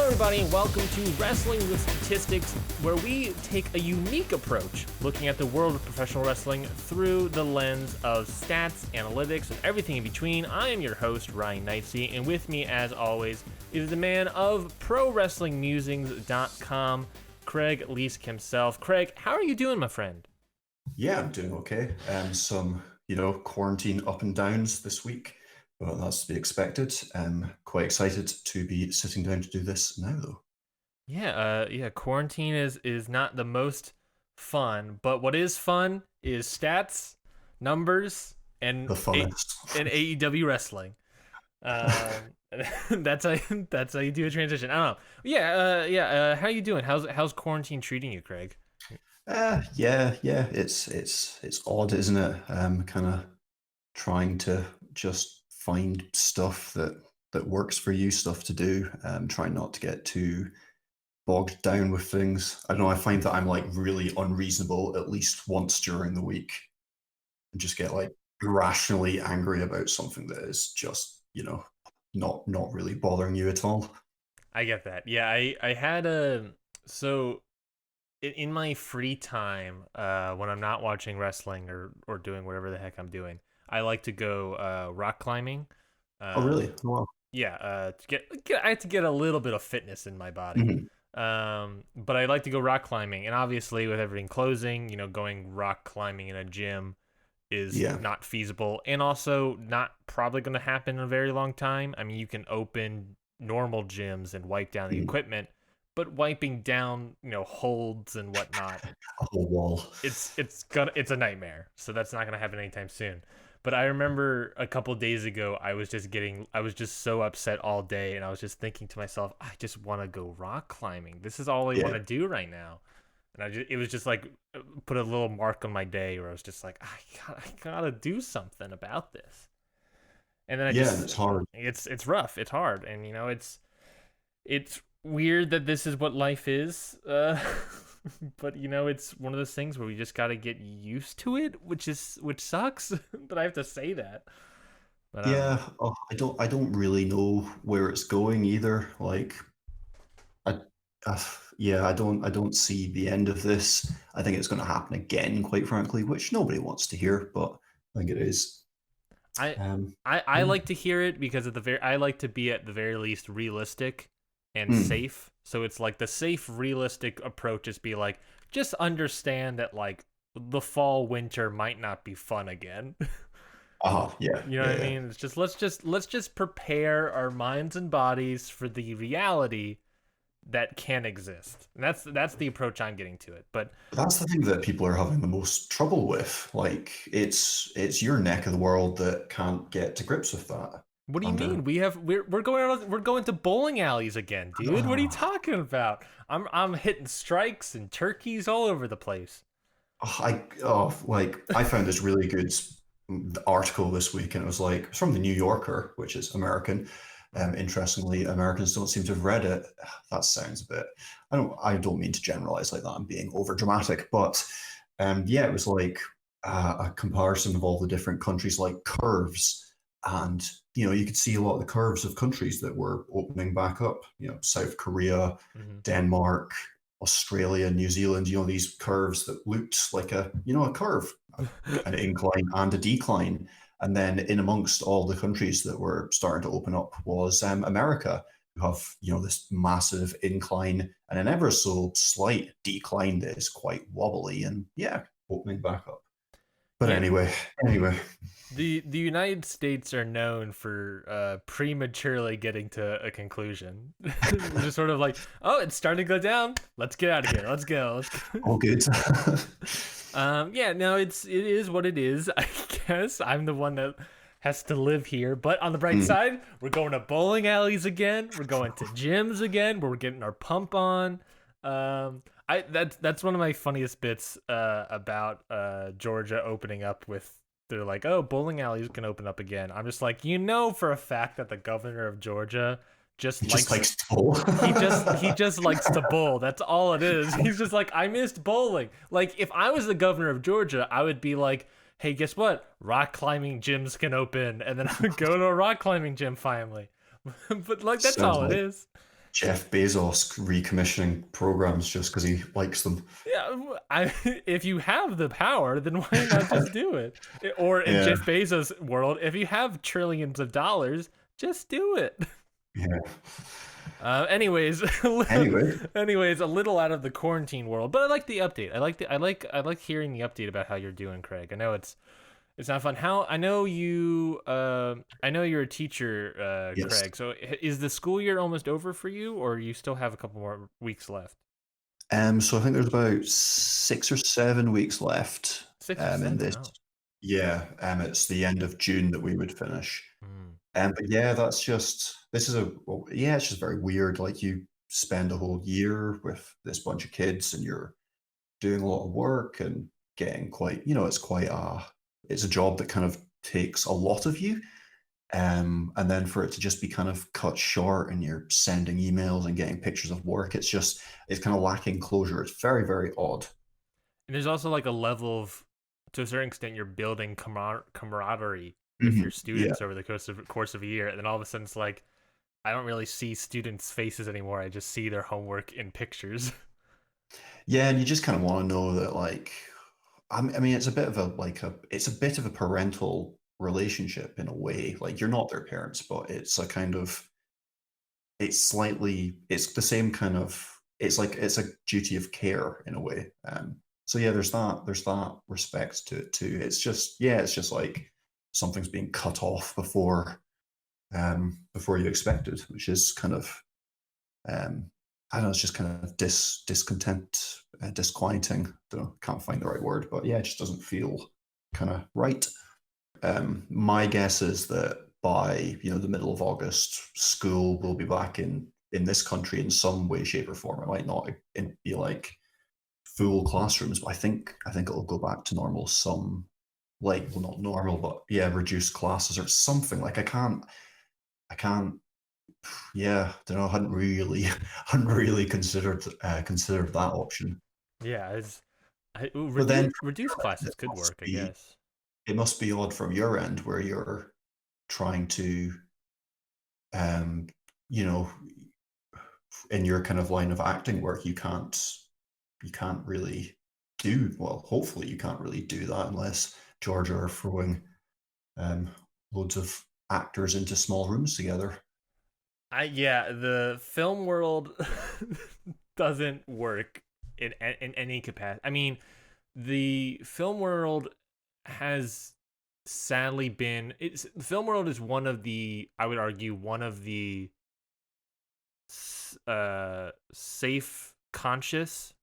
everybody, and welcome to Wrestling with Statistics, where we take a unique approach looking at the world of professional wrestling through the lens of stats, analytics, and everything in between. I am your host, Ryan Neitzey, and with me, as always, is the man of ProWrestlingMusings.com, Craig Leask himself. Craig, how are you doing, my friend? Yeah, I'm doing okay. Some, quarantine up and downs this week, but that's to be expected. Quite excited to be sitting down to do this now, though. Yeah, quarantine is not the most fun, but what is fun is stats, numbers, and The funnest. and AEW wrestling. That's how you do a transition. I don't know. Yeah. How you doing? How's quarantine treating you, Craig? Yeah. It's odd, isn't it? Kind of trying to just find stuff that works for you, stuff to do. Trying not to get too bogged down with things. I don't know. I find that I'm like really unreasonable at least once during the week, and just get like irrationally angry about something that is just not really bothering you at all. I get that. Yeah, I had so in my free time, when I'm not watching wrestling or doing whatever the heck I'm doing, I like to go rock climbing. Oh, really? Oh, wow. Yeah, I have to get a little bit of fitness in my body. Mhm. But I like to go rock climbing, and obviously with everything closing, going rock climbing in a gym is Yeah. not feasible, and also not probably going to happen in a very long time. I mean, you can open normal gyms and wipe down the Mhm. equipment, but wiping down, holds and whatnot, A whole wall. it's a nightmare. So that's not gonna happen anytime soon. But I remember a couple days ago, I was just so upset all day, and I was just thinking to myself, I just want to go rock climbing. This is all I want to do right now. And it was just like put a little mark on my day where I was just like, I gotta do something about this. And then It's hard. it's rough, it's hard, and it's weird that this is what life is. But it's one of those things where we just got to get used to it, which sucks that I have to say that. But Yeah, I don't really know where it's going either. Like, I, I don't see the end of this. I think it's going to happen again, quite frankly, which nobody wants to hear, but I think it is. I Um, I yeah. like to hear it because I like to be at the very least realistic and Mm. safe. So it's like the safe, realistic approach is be like, just understand that like the fall, winter might not be fun again. Yeah, You know what I yeah, mean? It's just let's just prepare our minds and bodies for the reality that can exist. And that's the approach I'm getting to it. But That's the thing that people are having the most trouble with. Like, it's your neck of the world that can't get to grips with that. what do you Under mean? We're going to bowling alleys again, dude. What are you talking about? I'm hitting strikes and turkeys all over the place. I found this really good article this week, and it was like it's from the New Yorker, which is American. Interestingly, Americans don't seem to have read it. That sounds a bit. I don't mean to generalize like that. I'm being over dramatic, but yeah, it was like a comparison of all the different countries, like curves, and you could see a lot of the curves of countries that were opening back up. South Korea, Mm-hmm. Denmark, Australia, New Zealand, these curves that looked like a curve, an incline and a decline. And then in amongst all the countries that were starting to open up was America, who have, this massive incline and an ever so slight decline that is quite wobbly and yeah, opening back up. But Yeah. anyway, The United States are known for prematurely getting to a conclusion. We're just sort of like, oh, it's starting to go down. Let's get out of here. Let's go. all good. Yeah, no, it is what it is. I guess I'm the one that has to live here. But on the bright Mm. side, we're going to bowling alleys again. We're going to gyms again. Where we're getting our pump on. That's one of my funniest bits about Georgia opening up with. They're like, oh, bowling alleys can open up again. I'm just like, for a fact that the governor of Georgia just He likes just likes to bowl. he just likes to bowl. That's all it is. He's just like, I missed bowling. Like, if I was the governor of Georgia, I would be like, hey, guess what? Rock climbing gyms can open, and then I would go to a rock climbing gym finally. But like, that's Sounds all it like is. Jeff Bezos recommissioning programs just because he likes them. Yeah, if you have the power, then why not just do it? Or in Yeah, Jeff Bezos' world, if you have trillions of dollars, just do it. yeah. Anyways, Anyway, anyways, a little out of the quarantine world, but I like the update. I like hearing the update about how you're doing, Craig. I know it's not fun. How I know you're a teacher, yes. Craig. So is the school year almost over for you, or you still have a couple more weeks left? So I think there's about 6 or 7 weeks left. Six or In seven? this. Oh. Yeah. It's the end of June that we would finish. Mm. But yeah, that's just this is a well, yeah, it's just very weird. Like you spend a whole year with this bunch of kids, and you're doing a lot of work and getting quite, it's quite it's a job that kind of takes a lot of you. And then for it to just be kind of cut short and you're sending emails and getting pictures of work, it's kind of lacking closure. It's very, very odd. And there's also like a level of, to a certain extent, you're building camaraderie with Mhm. your Yeah. students over the course of a year, and then all of a sudden it's like I don't really see students' faces anymore. I just see their homework in pictures. Yeah, and you just kind of want to know that, like, I mean, it's a bit of it's a bit of a parental relationship in a way. Like, you're not their parents, but it's a kind of, it's the same kind of, it's like, it's a duty of care in a way. So yeah, there's that respect to it too. It's just like something's being cut off before you expect it, which is kind of, um, I don't know, it's just kind of discontent, disquieting. Don't know, can't find the right word, but yeah, it just doesn't feel kind of right. My guess is that by the middle of August, school will be back in this country in some way, shape, or form. It might not be like full classrooms, but I think it'll go back to normal. Some, like, well, not normal, but yeah, reduced classes or something. Like I can't. Yeah, don't know. I hadn't really, hadn't really considered that option. Yeah, it's But then reduced classes it could must work, I be guess. it must be odd from your end where you're trying to, um, you know, in your kind of line of acting work, you can't really do well. Hopefully, you can't really do that unless Georgia are throwing um, loads of actors into small rooms together. Yeah, the film world doesn't work in any capacity. I mean, the film world has sadly been the film world is one of the, I would argue, one of the safe conscious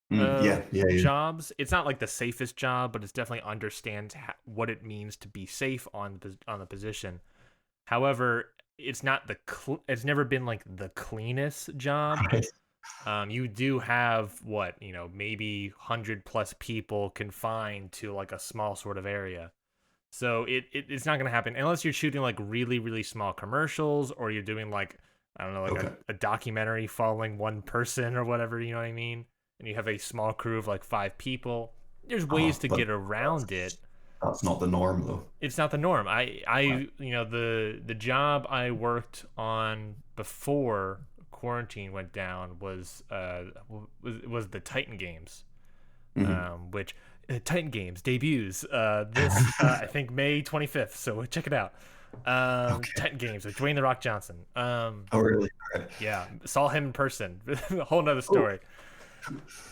Yeah, yeah, yeah. jobs. It's not like the safest job, but it's definitely understands what it means to be safe on the position. However, it's not it's never been like the cleanest job. Right. You do have maybe 100 plus people confined to like a small sort of area. So it's not gonna happen unless you're shooting like really, really small commercials, or you're doing like, I don't know, like Okay. a documentary following one person or whatever, you know what I mean? And you have a small crew of like 5 people. There's ways to But get around it. that's not the norm, though. It's not the norm. Right. The job I worked on before quarantine went down was the Titan games, Mhm. which Titan Games debuts this I think May 25th. So check it out. Okay. Titan Games with Dwayne the Rock Johnson. Oh, really? Okay. Yeah, saw him in person. A whole nother Oh, story.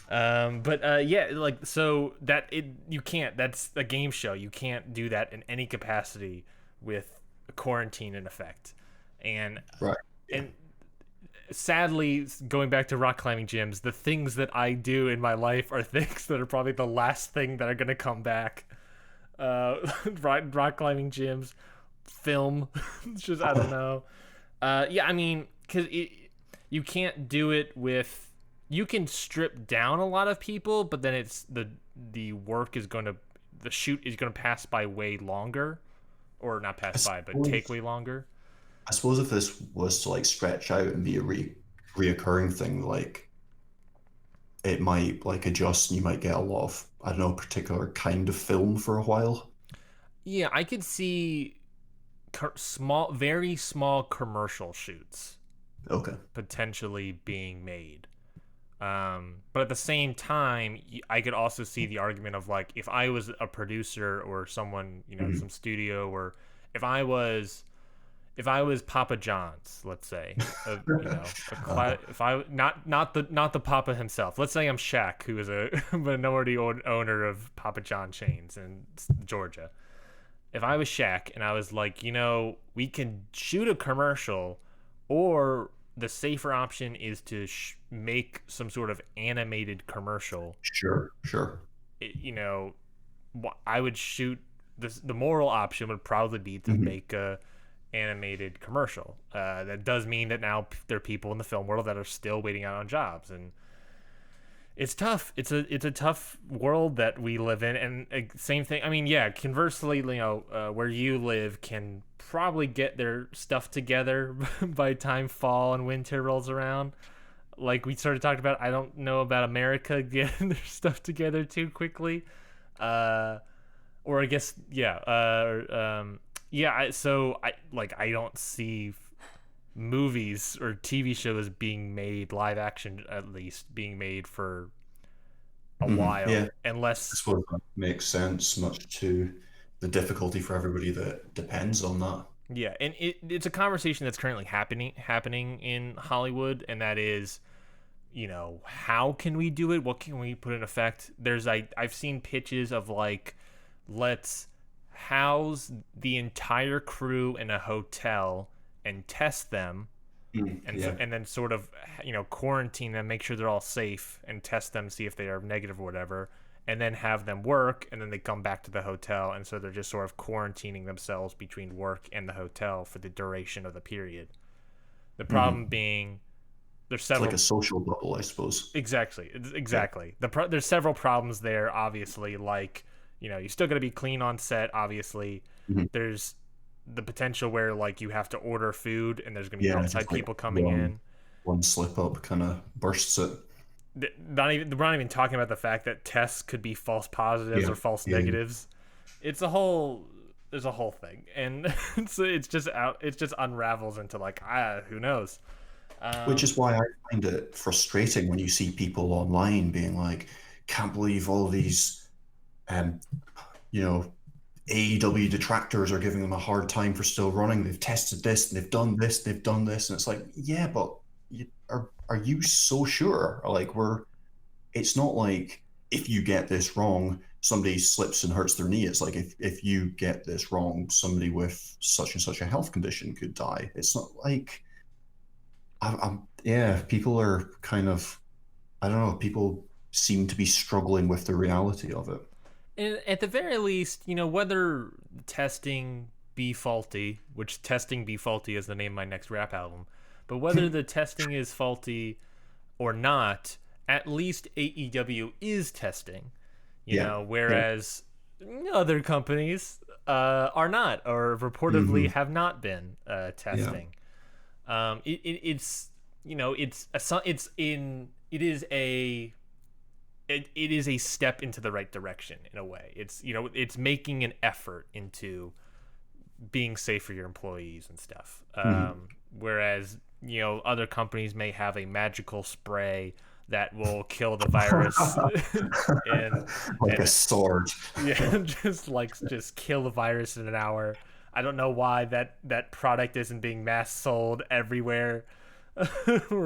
But yeah, like, so that you can't. That's a game show. You can't do that in any capacity with a quarantine in effect. And right. Yeah. and sadly, going back to rock climbing gyms, the things that I do in my life are things that are probably the last thing that are gonna come back. Rock climbing gyms, film. It's just, I don't know. Yeah, I mean, because you can't do it with. You can strip down a lot of people, but then it's the work is going to, the shoot is going to pass by way longer, or not I pass by, but take suppose way longer. I suppose if this was to like stretch out and be a reoccurring thing, like it might like adjust and you might get a lot of, I don't know, particular kind of film for a while. Yeah, I could see small, very small commercial shoots. Okay. potentially being made. But at the same time, I could also see the argument of like if I was a producer or someone, Hmm. some studio, or if I was if I was Papa John's, let's say, Uh, if I not the Papa himself. Let's say I'm Shaq, who is a minority owner of Papa John chains in Georgia. If I was Shaq and I was like, we can shoot a commercial, or the safer option is to make some sort of animated commercial. sure, sure. It, I would shoot this. The moral option would probably be to Hmm. make a animated commercial. That does mean that now there are people in the film world that are still waiting out on jobs, and it's tough. It's a tough world that we live in, and same thing. I mean, yeah. Conversely, where you live can probably get their stuff together by the time fall and winter rolls around. Like we sort of talked about, I don't know about America getting their stuff together too quickly. Uh, or I guess, yeah. Yeah. I don't see movies or TV shows being made, live action at least, being made for a Hmm. Yeah, while, I unless, suppose that makes sense, much to the difficulty for everybody that depends on that. yeah. And it's a conversation that's currently happening in Hollywood, and that is, how can we do it? What can we put in effect? I've seen pitches of like, let's house the entire crew in a hotel and test them, Mm, yeah. and then sort of quarantine them, make sure they're all safe, and test them, see if they are negative or whatever, and then have them work, and then they come back to the hotel, and so they're just sort of quarantining themselves between work and the hotel for the duration of the period. The problem Hmm. being there's It's like several. a social bubble, I suppose. Exactly. Yeah. Exactly. There's several problems there. Obviously, like you still got to be clean on set. Obviously, Hmm. there's the potential where like you have to order food, and there's gonna be Yeah, outside just like people coming one in. one slip up kind of bursts it. We're not even talking about the fact that tests could be false positives Yeah, or false yeah. negatives. It's a whole. There's a whole thing, and it's just out. It just unravels into like who knows. Which Um, is why I find it frustrating when you see people online being like, "Can't believe all these, um, you know, AEW detractors are giving them a hard time for still running. They've tested this, and they've done this, they've done this," and it's like, yeah, but are you so sure? Like it's not like if you get this wrong, somebody slips and hurts their knee. It's like if you get this wrong, somebody with such and such a health condition could die. It's not like yeah, people are kind of, I don't know, people seem to be struggling with the reality of it. And at the very least, whether testing be faulty, which testing be faulty is the name of my next rap album, but whether the testing is faulty or not, at least AEW is testing, Yeah, yeah. whereas other companies are not, or reportedly Hmm. have not been Yeah. testing. It's it is a it is a step into the right direction in a way. It's making an effort into being safe for your employees and stuff. Hmm. Whereas other companies may have a magical spray that will kill the virus, and Like a and sword. yeah, just kill the virus in an hour. I don't know why that product isn't being mass sold everywhere, or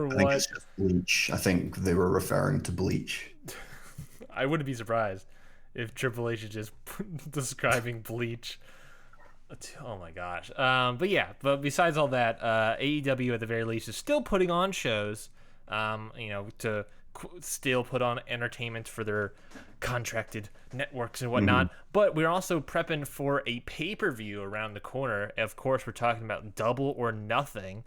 I think what. it's just bleach. I think they were referring to bleach. I wouldn't be surprised if Triple H is just describing Bleach. Oh my gosh. But yeah, but besides all that, AEW at the very least is still putting on shows. To still put on entertainment for their contracted networks and Hmm. whatnot. But we're also prepping for a pay-per-view around the corner. Of course, we're talking about Double or Nothing.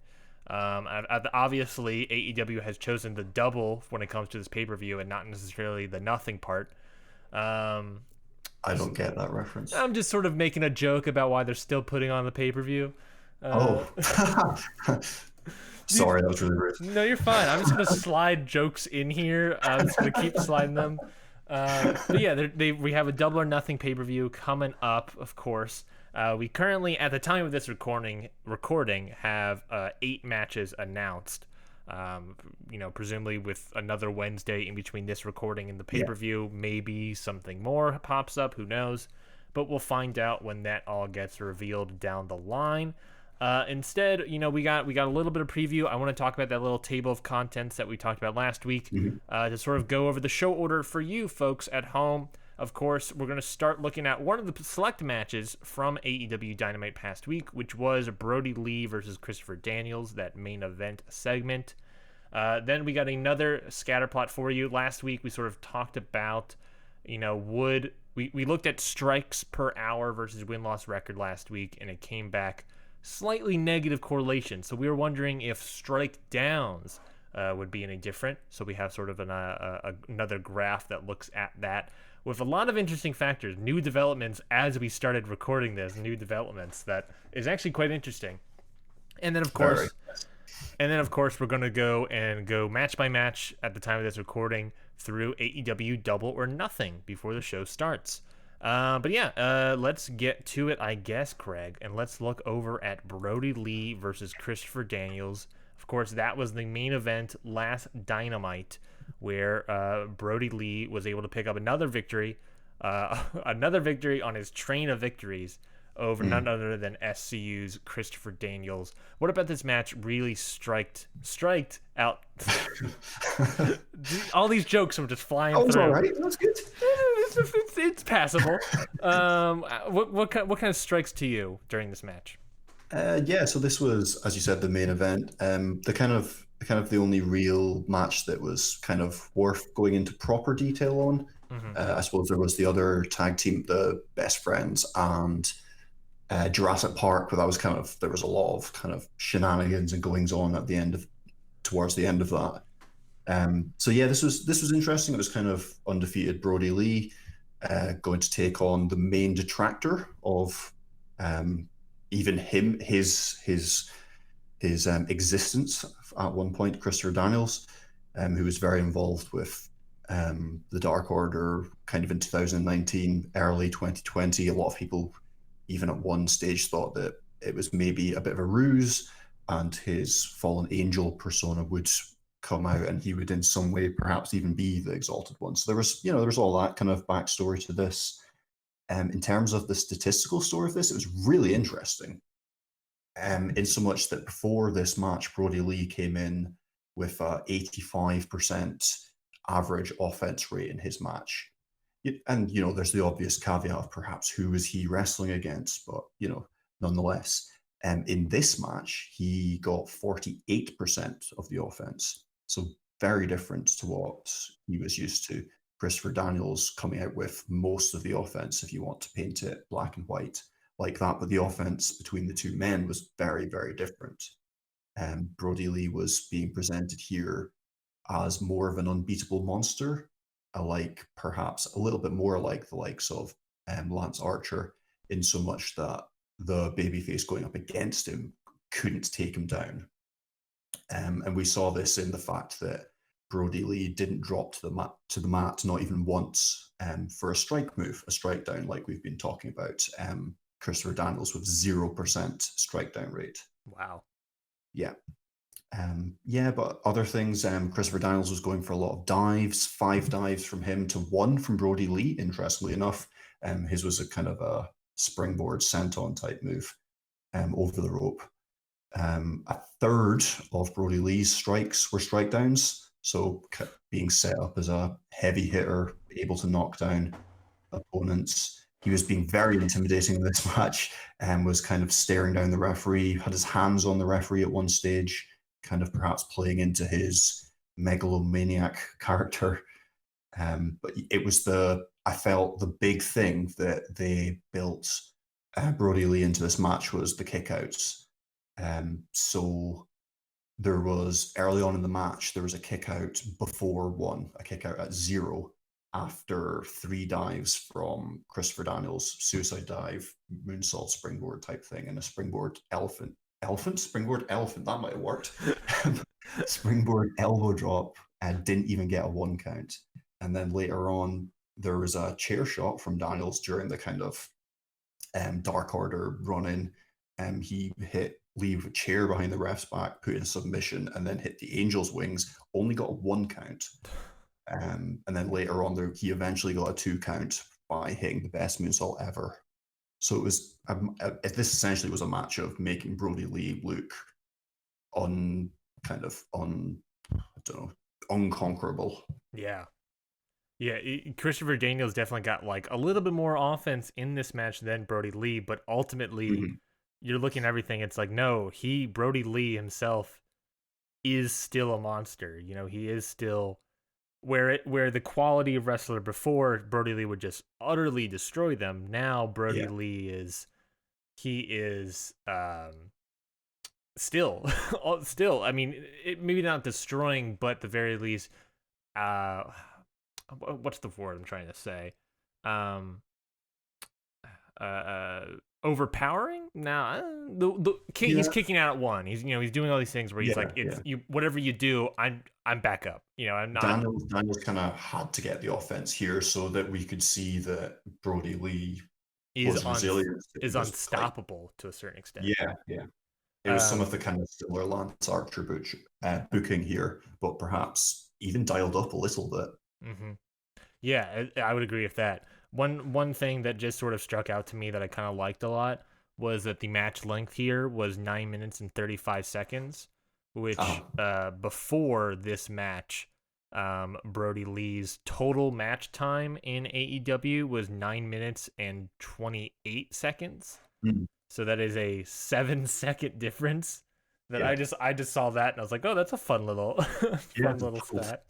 Obviously, AEW has chosen the double when it comes to this pay-per-view, and not necessarily the nothing part. Um, I don't get that reference. I'm just sort of making a joke about why they're still putting on the pay-per-view. Uh, Oh. dude, Sorry, that was really rude. no, you're fine. I'm just gonna slide jokes in here. I'm just gonna keep sliding them. But yeah, we have a Double or Nothing pay-per-view coming up, of course. We currently, at the time of this recording have 8 matches announced. Presumably with another Wednesday in between this recording and the Yeah. pay-per-view, maybe something more pops up. Who knows? But we'll find out when that all gets revealed down the line. Instead, we got a little bit of preview. I want to talk about that little table of contents that we talked about last week, Mhm. to sort of go over the show order for you folks at home. Of course, we're going to start looking at one of the select matches from AEW Dynamite past week, which was Brodie Lee versus Christopher Daniels, that main event segment. Then we got another scatter plot for you. Last week we sort of talked about, we looked at strikes per hour versus win-loss record last week, and it came back slightly negative correlation. So we were wondering if Strikedowns would be any different. So we have sort of another graph that looks at that with a lot of interesting factors, new developments as we started recording this, new developments that is actually quite interesting. And then of Very. course, we're going to go match by match at the time of this recording through AEW Double or Nothing before the show starts. But yeah, let's get to it, I guess, Craig, and let's look over at Brodie Lee versus Christopher Daniels. Of course, that was the main event last Dynamite, where Brodie Lee was able to pick up another victory, another victory on his train of victories over none other than SCU's Christopher Daniels. What about this match really striked out? All these jokes are just flying Oh, it's through. all right. That's good. It's passable. What kind of strikes to you during this match? Yeah, so this was, as you said, the main event. The only real match that was kind of worth going into proper detail on. Mm-hmm. I suppose there was the other tag team, the Best Friends, and Jurassic Park, where there was a lot of kind of shenanigans and goings on towards the end of that. So yeah, this was interesting. It was kind of undefeated Brodie Lee going to take on the main detractor of even his existence at one point, Christopher Daniels, who was very involved with the Dark Order kind of in 2019, early 2020. A lot of people, even at one stage, thought that it was maybe a bit of a ruse and his fallen angel persona would come out and he would in some way perhaps even be the exalted one. So there was all that kind of backstory to this. In terms of the statistical story of this, it was really interesting. In so much that before this match, Brodie Lee came in with a 85% average offense rate in his match. And, there's the obvious caveat of perhaps who is he wrestling against, but, nonetheless, in this match, he got 48% of the offense. So very different to what he was used to. Christopher Daniels coming out with most of the offense, if you want to paint it black and white like that, but the offense between the two men was very, very different. Brodie Lee was being presented here as more of an unbeatable monster, perhaps a little bit more like the likes of Lance Archer, in so much that the babyface going up against him couldn't take him down. And we saw this in the fact that Brodie Lee didn't drop to the mat not even once for a strike move, a strike down, like we've been talking about. Christopher Daniels with 0% strike down rate. Wow. Yeah. But other things, Christopher Daniels was going for a lot of dives, 5 dives from him to 1 from Brodie Lee, interestingly enough. His was a kind of a springboard senton type move over the rope. A third of Brodie Lee's strikes were strike downs, so being set up as a heavy hitter, able to knock down opponents. He was being very intimidating in this match and was kind of staring down the referee, had his hands on the referee at one stage, kind of perhaps playing into his megalomaniac character. But it was I felt the big thing that they built Brodie Lee into this match was the kickouts. So there was, early on in the match, there was a kick out before 1, a kick out at 0, after 3 dives from Christopher Daniels, suicide dive, moonsault, springboard type thing, and a springboard springboard elephant, that might have worked. Springboard elbow drop, and didn't even get a 1 count. And then later on, there was a chair shot from Daniels during the kind of Dark Order run in. He hit Lee with a chair behind the ref's back, put in submission, and then hit the Angel's wings. Only got a 1 count. And then later on, he eventually got a 2 count by hitting the best moonsault ever. So it was this essentially was a match of making Brodie Lee look I don't know, unconquerable. Yeah. Yeah, Christopher Daniels definitely got like a little bit more offense in this match than Brodie Lee, but ultimately you're looking at everything. It's like, no, Brodie Lee himself is still a monster. You know, he is still where the quality of wrestler before Brodie Lee would just utterly destroy them. Now Brodie Lee is still still. I mean, maybe not destroying, but at the very least, what's the word I'm trying to say? Overpowering. Now, he's kicking out at 1. He's doing all these things where he's whatever you do, I'm back up. You know, I'm not. Daniels kind of had to get the offense here so that we could see that Brodie Lee was resilient, is unstoppable to a certain extent. Yeah. It was some of the kind of similar Lance Archer booking here, but perhaps even dialed up a little bit. Mm-hmm. Yeah, I would agree with that. One thing that just sort of struck out to me that I kind of liked a lot was that the match length here was 9 minutes and 35 seconds, which before this match, Brodie Lee's total match time in AEW was 9 minutes and 28 seconds. So that is a 7-second difference. That I just saw that and I was like, oh, that's a fun little little stat.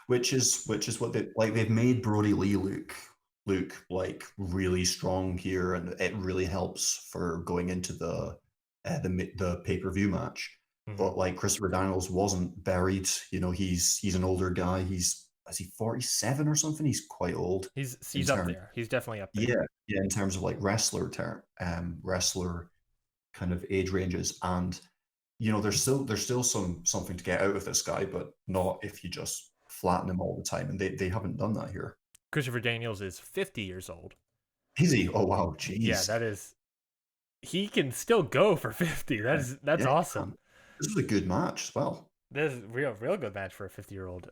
Which is what they've made Brodie Lee look like really strong here, and it really helps for going into the pay-per-view match. But like Christopher Daniels wasn't buried. You know, he's an older guy. Is he 47 or something? He's quite old. He's up there. He's definitely up there. Yeah, in terms of like wrestler kind of age ranges, and you know, there's still something to get out of this guy, but not if you just flatten him all the time, and they haven't done that here. Christopher Daniels is 50 years old. Is he? Oh wow, jeez. Yeah, that is. He can still go for 50. That's awesome. This was a good match as well. This is real good match for a 50-year-old.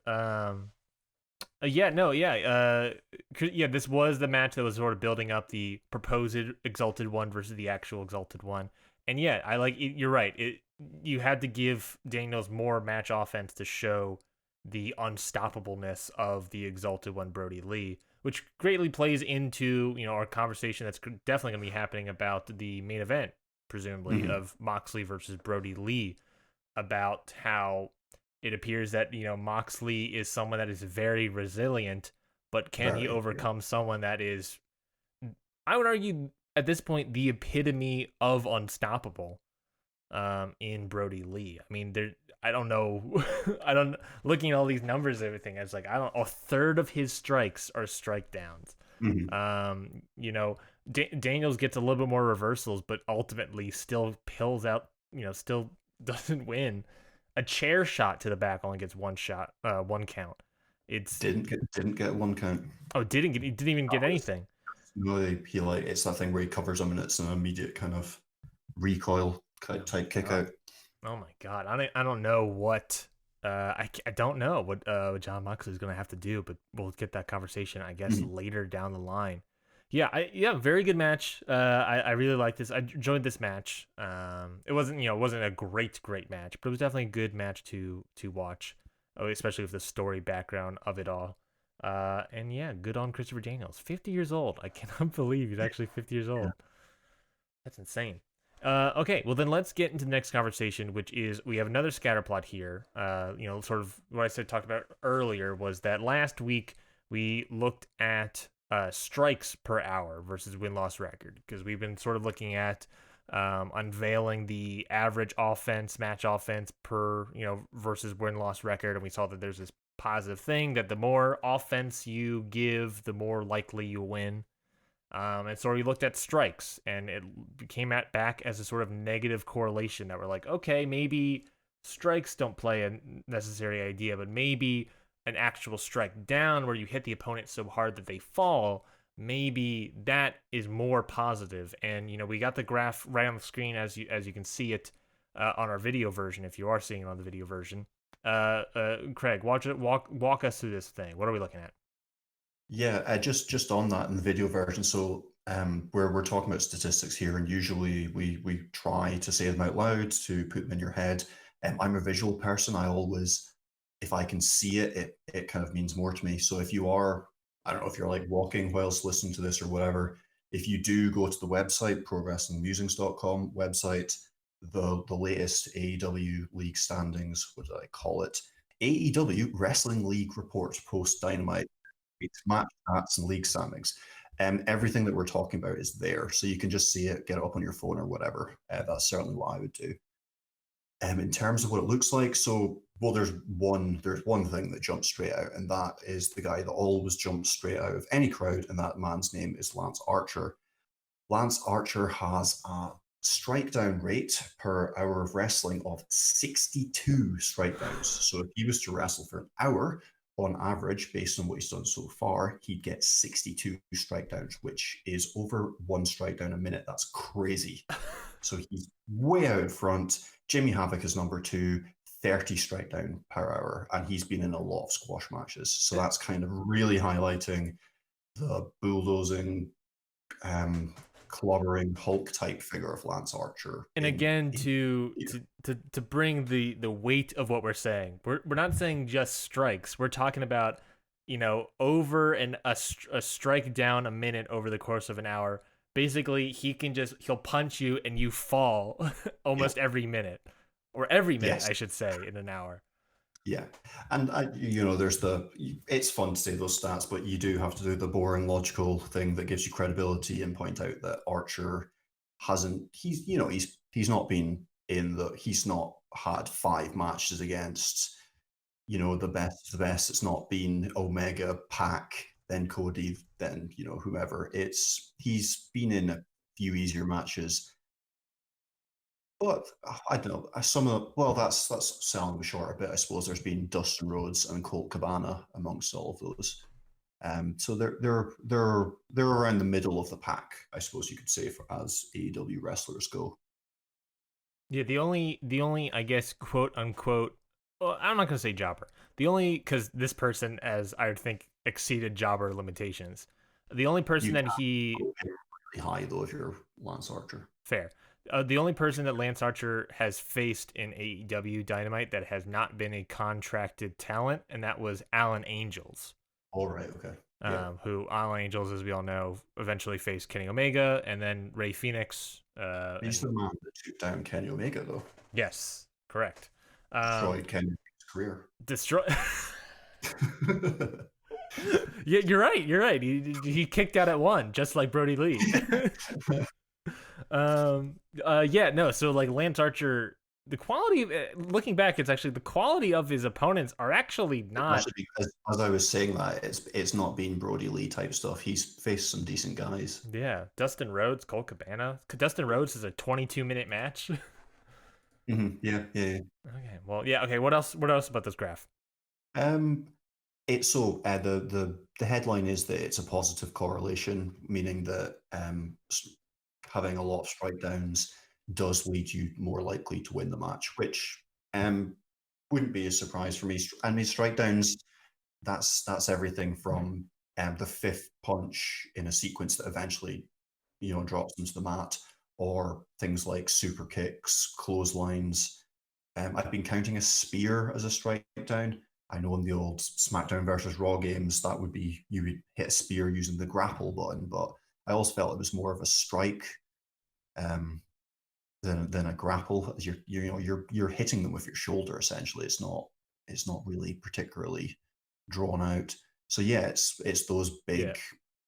This was the match that was sort of building up the proposed Exalted One versus the actual Exalted One. And yeah, I like it. You're right. You had to give Daniels more match offense to show the unstoppableness of the Exalted One, Brodie Lee, which greatly plays into our conversation that's definitely going to be happening about the main event, presumably, of Moxley versus Brodie Lee, about how it appears that Moxley is someone that is very resilient, but can he overcome someone that is, I would argue at this point, the epitome of unstoppable in Brodie Lee. I mean, I don't know. Looking at all these numbers and everything, I was like, a third of his strikes are strikedowns. Daniels gets a little bit more reversals, but ultimately still pills out, still doesn't win. A chair shot to the back only gets 1 count. It's didn't get 1 count. Oh, he didn't even get anything. No, it's that thing where he covers him and it's an immediate kind of recoil type kick out. Oh my god, I don't know what I don't know what John Moxley is going to have to do, but we'll get that conversation, I guess, later down the line. Very good match. I really liked this. I enjoyed this match. It wasn't a great match, but it was definitely a good match to watch, especially with the story background of it all. And yeah, good on Christopher Daniels. 50 years old. I cannot believe he's actually 50 years old. That's insane. Okay, well then let's get into the next conversation, which is we have another scatter plot here. Sort of what I talked about earlier was that last week we looked at strikes per hour versus win-loss record, because we've been sort of looking at unveiling the average match offense per versus win-loss record, and we saw that there's this positive thing that the more offense you give, the more likely you win. And so we looked at strikes, and it came back as a sort of negative correlation that we're like, okay, maybe strikes don't play a necessary idea, but maybe an actual strike down where you hit the opponent so hard that they fall, maybe that is more positive. And we got the graph right on the screen as you can see it on our video version. If you are seeing it on the video version, Craig, walk us through this thing. What are we looking at? Yeah, just on that in the video version. So we're talking about statistics here, and usually we try to say them out loud to put them in your head. I'm a visual person. I always, if I can see it, it kind of means more to me. So if you are, I don't know if you're like walking whilst listening to this or whatever, if you do go to the website, progresslingmusings.com website, the latest AEW league standings, what did I call it? AEW Wrestling League report post Dynamite match stats and league standings. Everything that we're talking about is there, so you can just see it, get it up on your phone or whatever. That's certainly what I would do. In terms of what it looks like, so well, there's one thing that jumps straight out, and that is the guy that always jumps straight out of any crowd, and that man's name is Lance Archer. Lance Archer has a strike down rate per hour of wrestling of 62 strike downs. So if he was to wrestle for an hour, on average, based on what he's done so far, he'd get 62 strike downs, which is over one strike down a minute. That's crazy. So he's way out front. Jimmy Havoc is number 2, 30 strike down per hour, and he's been in a lot of squash matches. So that's kind of really highlighting the bulldozing, clobbering Hulk type figure of Lance Archer. And again, to bring the weight of what we're saying, we're not saying just strikes. We're talking about over a strike down a minute over the course of an hour. Basically, he'll punch you and you fall almost every minute, or every minute, I should say, in an hour. Yeah, and it's fun to say those stats, but you do have to do the boring logical thing that gives you credibility and point out that Archer he's not been he's not had 5 matches against the best of the best. It's not been Omega, Pac, then Cody, then whoever. He's been in a few easier matches. But I don't know. That's selling them short a bit. I suppose there's been Dustin Rhodes and Colt Cabana amongst all of those. So they're around the middle of the pack, I suppose you could say, as AEW wrestlers go. Yeah, the only I guess quote unquote. Well, I'm not gonna say jobber. The only because this person, as I would think, exceeded jobber limitations. The only person that he really high though if you're Lance Archer. Fair. The only person that Lance Archer has faced in AEW Dynamite that has not been a contracted talent, and that was Alan Angels. All right, okay. Who Alan Angels, as we all know, eventually faced Kenny Omega, and then Ray Phoenix. He's the man that took down Kenny Omega, though. Yes, correct. Destroyed Kenny Omega's career. Yeah, you're right. You're right. He kicked out at 1, just like Brodie Lee. Yeah, no. So like Lance Archer, the quality, looking back, it's actually the quality of his opponents are actually not. Especially because, as I was saying, that it's not been Brodie Lee type stuff. He's faced some decent guys. Yeah, Dustin Rhodes, Colt Cabana. Dustin Rhodes is a 22-minute match. Yeah. Okay. Well, yeah. Okay. What else about this graph? It's so the headline is that it's a positive correlation, meaning that having a lot of strike downs does lead you more likely to win the match, which wouldn't be a surprise for me. I mean, strike downs, that's everything from the 5th punch in a sequence that eventually drops them to the mat, or things like super kicks, clotheslines. I've been counting a spear as a strike down. I know in the old SmackDown versus Raw games, that would be you would hit a spear using the grapple button, but I also felt it was more of a strike than a grapple. As you're hitting them with your shoulder essentially. It's not really particularly drawn out. So yeah, it's those big. Yeah.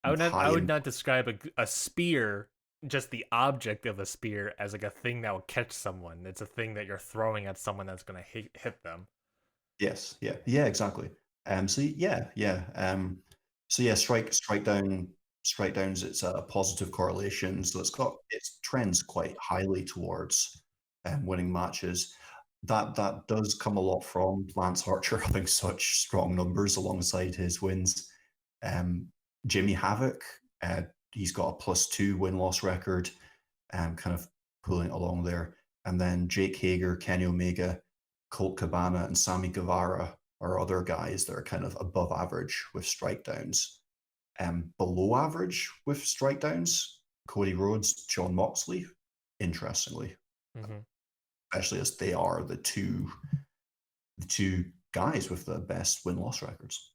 I would not describe a spear, just the object of a spear, as like a thing that will catch someone. It's a thing that you're throwing at someone that's going to hit them. Yes, yeah, exactly. So strike downs. It's a positive correlation, so it trends quite highly towards winning matches. that does come a lot from Lance Archer having such strong numbers alongside his wins. Um, Jimmy Havoc, he's got a +2 win-loss record, kind of pulling it along there. And then Jake Hager, Kenny Omega, Colt Cabana, and Sammy Guevara are other guys that are kind of above average with strikeouts. Below average with strikeouts, Cody Rhodes, John Moxley, interestingly, Hmm. especially as they are the two guys with the best win-loss records.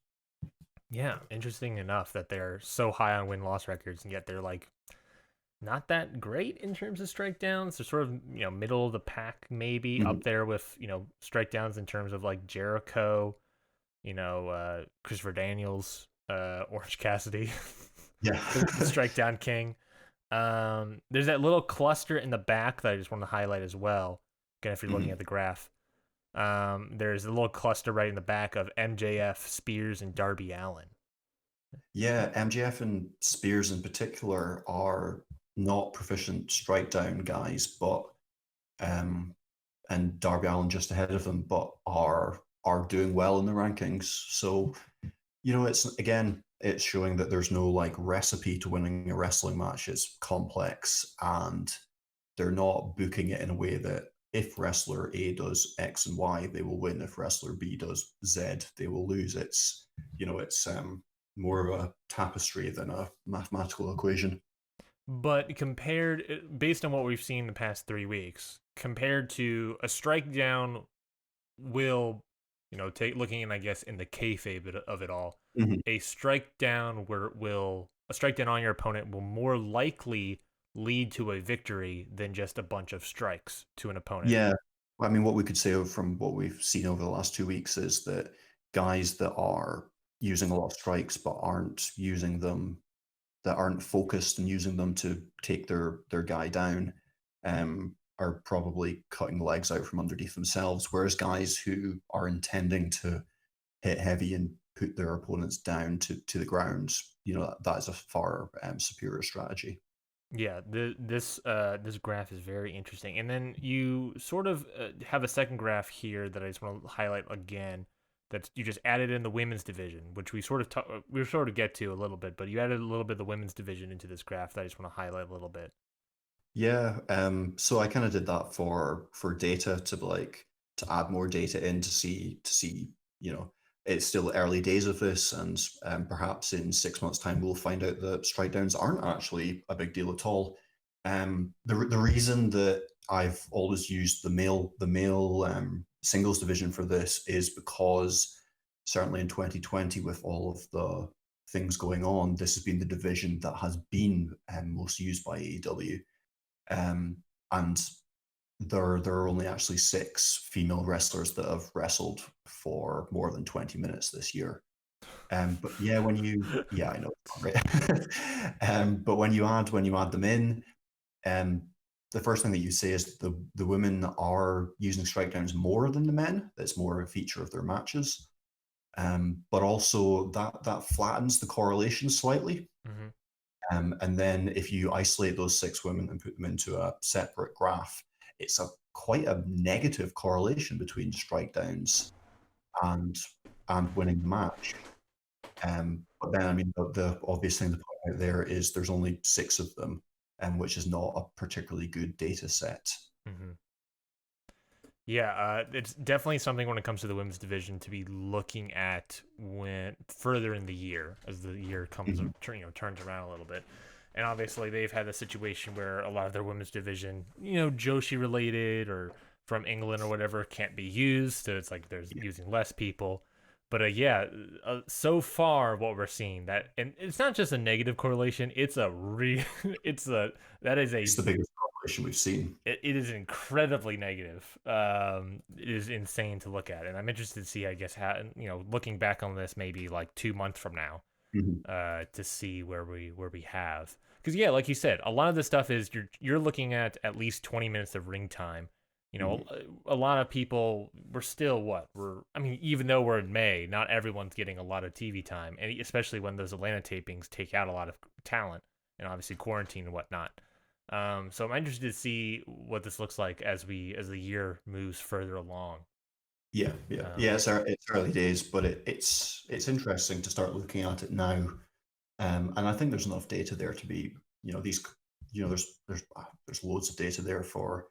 Yeah, interesting enough that they're so high on win loss records, and yet they're like not that great in terms of strikeouts. They're sort of middle of the pack, maybe Mhm. up there with strikeouts in terms of like Jericho, Christopher Daniels, Orange Cassidy, Yeah. the strike down king. There's that little cluster in the back that I just want to highlight as well. Again, if you're looking Mhm. at the graph, there's a little cluster right in the back of MJF, Spears, and Darby Allin. Yeah, MJF and Spears in particular are not proficient strike down guys, but um, and Darby Allin just ahead of them, but are doing well in the rankings. So it's again, it's showing that there's no like recipe to winning a wrestling match. It's complex, and they're not booking it in a way that if wrestler A does X and Y, they will win. If wrestler B does Z, they will lose. It's more of a tapestry than a mathematical equation. But based on what we've seen the past 3 weeks, compared to a strike down will, take looking in, I guess, in the kayfabe of it all, Mhm. a strike down on your opponent will more likely lead to a victory than just a bunch of strikes to an opponent. Yeah. I mean, what we could say from what we've seen over the last 2 weeks is that guys that are using a lot of strikes but aren't focused and using them to take their guy down, are probably cutting legs out from underneath themselves. Whereas guys who are intending to hit heavy and put their opponents down to the ground, that is a far superior strategy. Yeah, this graph is very interesting. And then you sort of have a second graph here that I just want to highlight again. That you just added in the women's division, which we sort of get to a little bit, but you added a little bit of the women's division into this graph that I just want to highlight a little bit. Yeah, so I kind of did that for data to add more data in to see, it's still early days of this, and perhaps in 6 months' time we'll find out that strikeouts aren't actually a big deal at all. The reason that I've always used the male singles division for this is because certainly in 2020, with all of the things going on, this has been the division that has been most used by AEW, and there are only actually 6 female wrestlers that have wrestled for more than 20 minutes this year. But yeah, yeah, I know, it's not right? But when you add them in, um, the first thing that you say is the women are using strikeouts more than the men. That's more a feature of their matches. But also that flattens the correlation slightly. Hmm. And then if you isolate those 6 women and put them into a separate graph, it's a quite a negative correlation between strikeouts and winning the match. But then, I mean, the obvious thing to point out there is there's only 6 of them, which is not a particularly good data set. Hmm. Yeah, it's definitely something when it comes to the women's division to be looking at when further in the year as the year comes, Mhm. turns around a little bit. And obviously, they've had a situation where a lot of their women's division, Joshi related or from England or whatever, can't be used. So it's like there's Yeah, using less people. But yeah, so far what we're seeing that, and it's not just a negative correlation. It's a real, it's a that is a it's the biggest correlation we've seen. it is incredibly negative. It is insane to look at, and I'm interested to see, I guess, how looking back on this maybe like 2 months from now, Mhm. to see where we have, because yeah, like you said, a lot of this stuff is you're looking at least 20 minutes of ring time. Mhm. A lot of people we're still what we're I mean, even though we're in May, not everyone's getting a lot of TV time, and especially when those Atlanta tapings take out a lot of talent, and obviously quarantine and whatnot. So I'm interested to see what this looks like as the year moves further along. Yeah, yeah, Um, yeah. It's early days, but it's interesting to start looking at it now. And I think there's enough data there to be, these, there's loads of data there for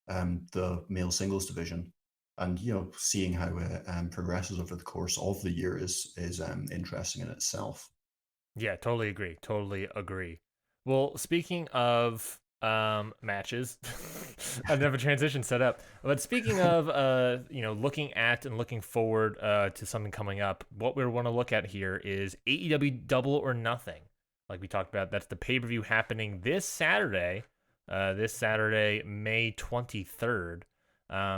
the male singles division, and seeing how it progresses over the course of the year is interesting in itself. Yeah, totally agree. Totally agree. Well, speaking of matches, I didn't have a transition set up. But speaking of looking at and looking forward to something coming up, what we want to look at here is AEW Double or Nothing. Like we talked about, that's the pay-per-view happening this Saturday, May 23rd.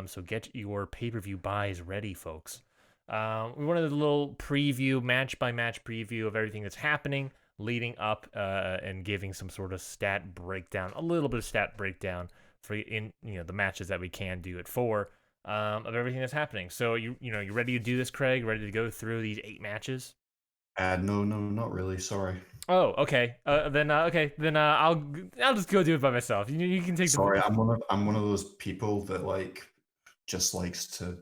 So get your pay-per-view buys ready, folks. We wanted a little preview, match by match preview of everything that's happening leading up, and giving some sort of stat breakdown, a little bit of stat breakdown for the matches that we can do at four, of everything that's happening. So you ready to do this, Craig? Ready to go through these 8 matches? No, no, not really. Sorry. Oh, okay. Then I'll just go do it by myself. You can take the. Sorry, I'm one of those people that just likes to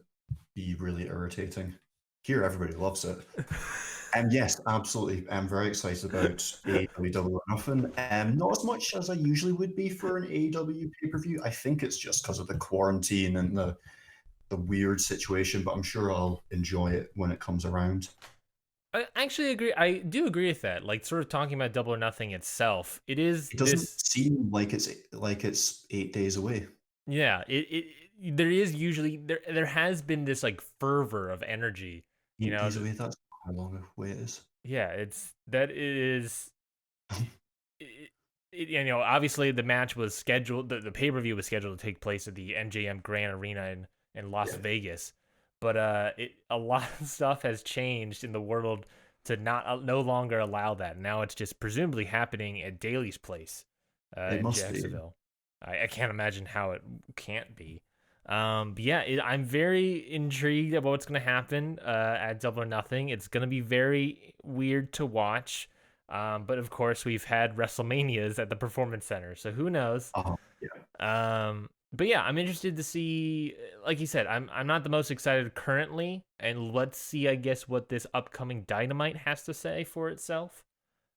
be really irritating. Here, everybody loves it. And yes, absolutely. I'm very excited about AEW Double or Nothing. Not as much as I usually would be for an AEW pay-per-view. I think it's just because of the quarantine and the weird situation, but I'm sure I'll enjoy it when it comes around. I actually agree. I do agree with that. Like, sort of talking about Double or Nothing itself, it is It doesn't this. seem like it's 8 days away. Yeah, it there is usually there has been this like fervor of energy, you 8 know. days away, that's how long away it is. Yeah, it's that is it, obviously the match was scheduled, the pay-per-view was scheduled to take place at the MJM Grand Arena in Las Yeah, Vegas. But a lot of stuff has changed in the world to not no longer allow that. Now it's just presumably happening at Daly's place it in must be. Jacksonville. I can't imagine how it can't be. But yeah, I'm very intrigued about what's going to happen at Double or Nothing. It's going to be very weird to watch. But of course, we've had WrestleManias at the Performance Center, so who knows? Yeah. But yeah, I'm interested to see. Like you said, I'm not the most excited currently, and let's see, I guess, what this upcoming Dynamite has to say for itself.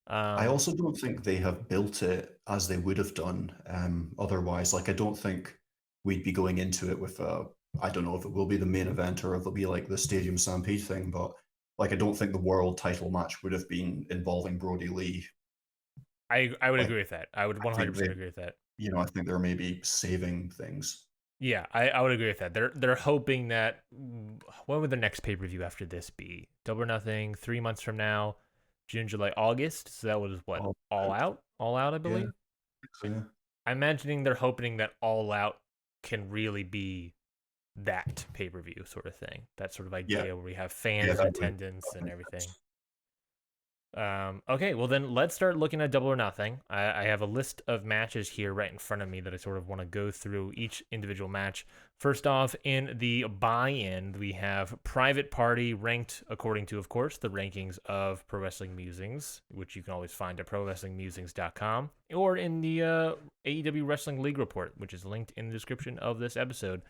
I Um, also don't think they have built it as they would have done otherwise. Like, I don't think we'd be going into it with I don't know if it will be the main event or if it'll be like the Stadium Stampede thing, but I don't think the world title match would have been involving Brodie Lee. I would Like, agree with that. I would I think 100% agree with that. I think they're maybe saving things. Yeah, I would agree with that. They're hoping that when would the next pay per view after this be? Double or Nothing, 3 months from now, June, July, August. So that was what, All All out. Out, All Out, I Yeah, believe. so yeah. I'm imagining they're hoping that All Out can really be that pay per view sort of thing. That sort of Yeah, idea where we have yeah, fans in that would attendance and make everything. sense. Okay, well then let's start looking at Double or Nothing. I have a list of matches here right in front of me that I sort of want to go through each individual match. First off, in the buy-in, we have Private Party ranked according to, of course, the rankings of Pro Wrestling Musings, which you can always find at ProWrestlingMusings.com, or in the AEW Wrestling League report, which is linked in the description of this episode.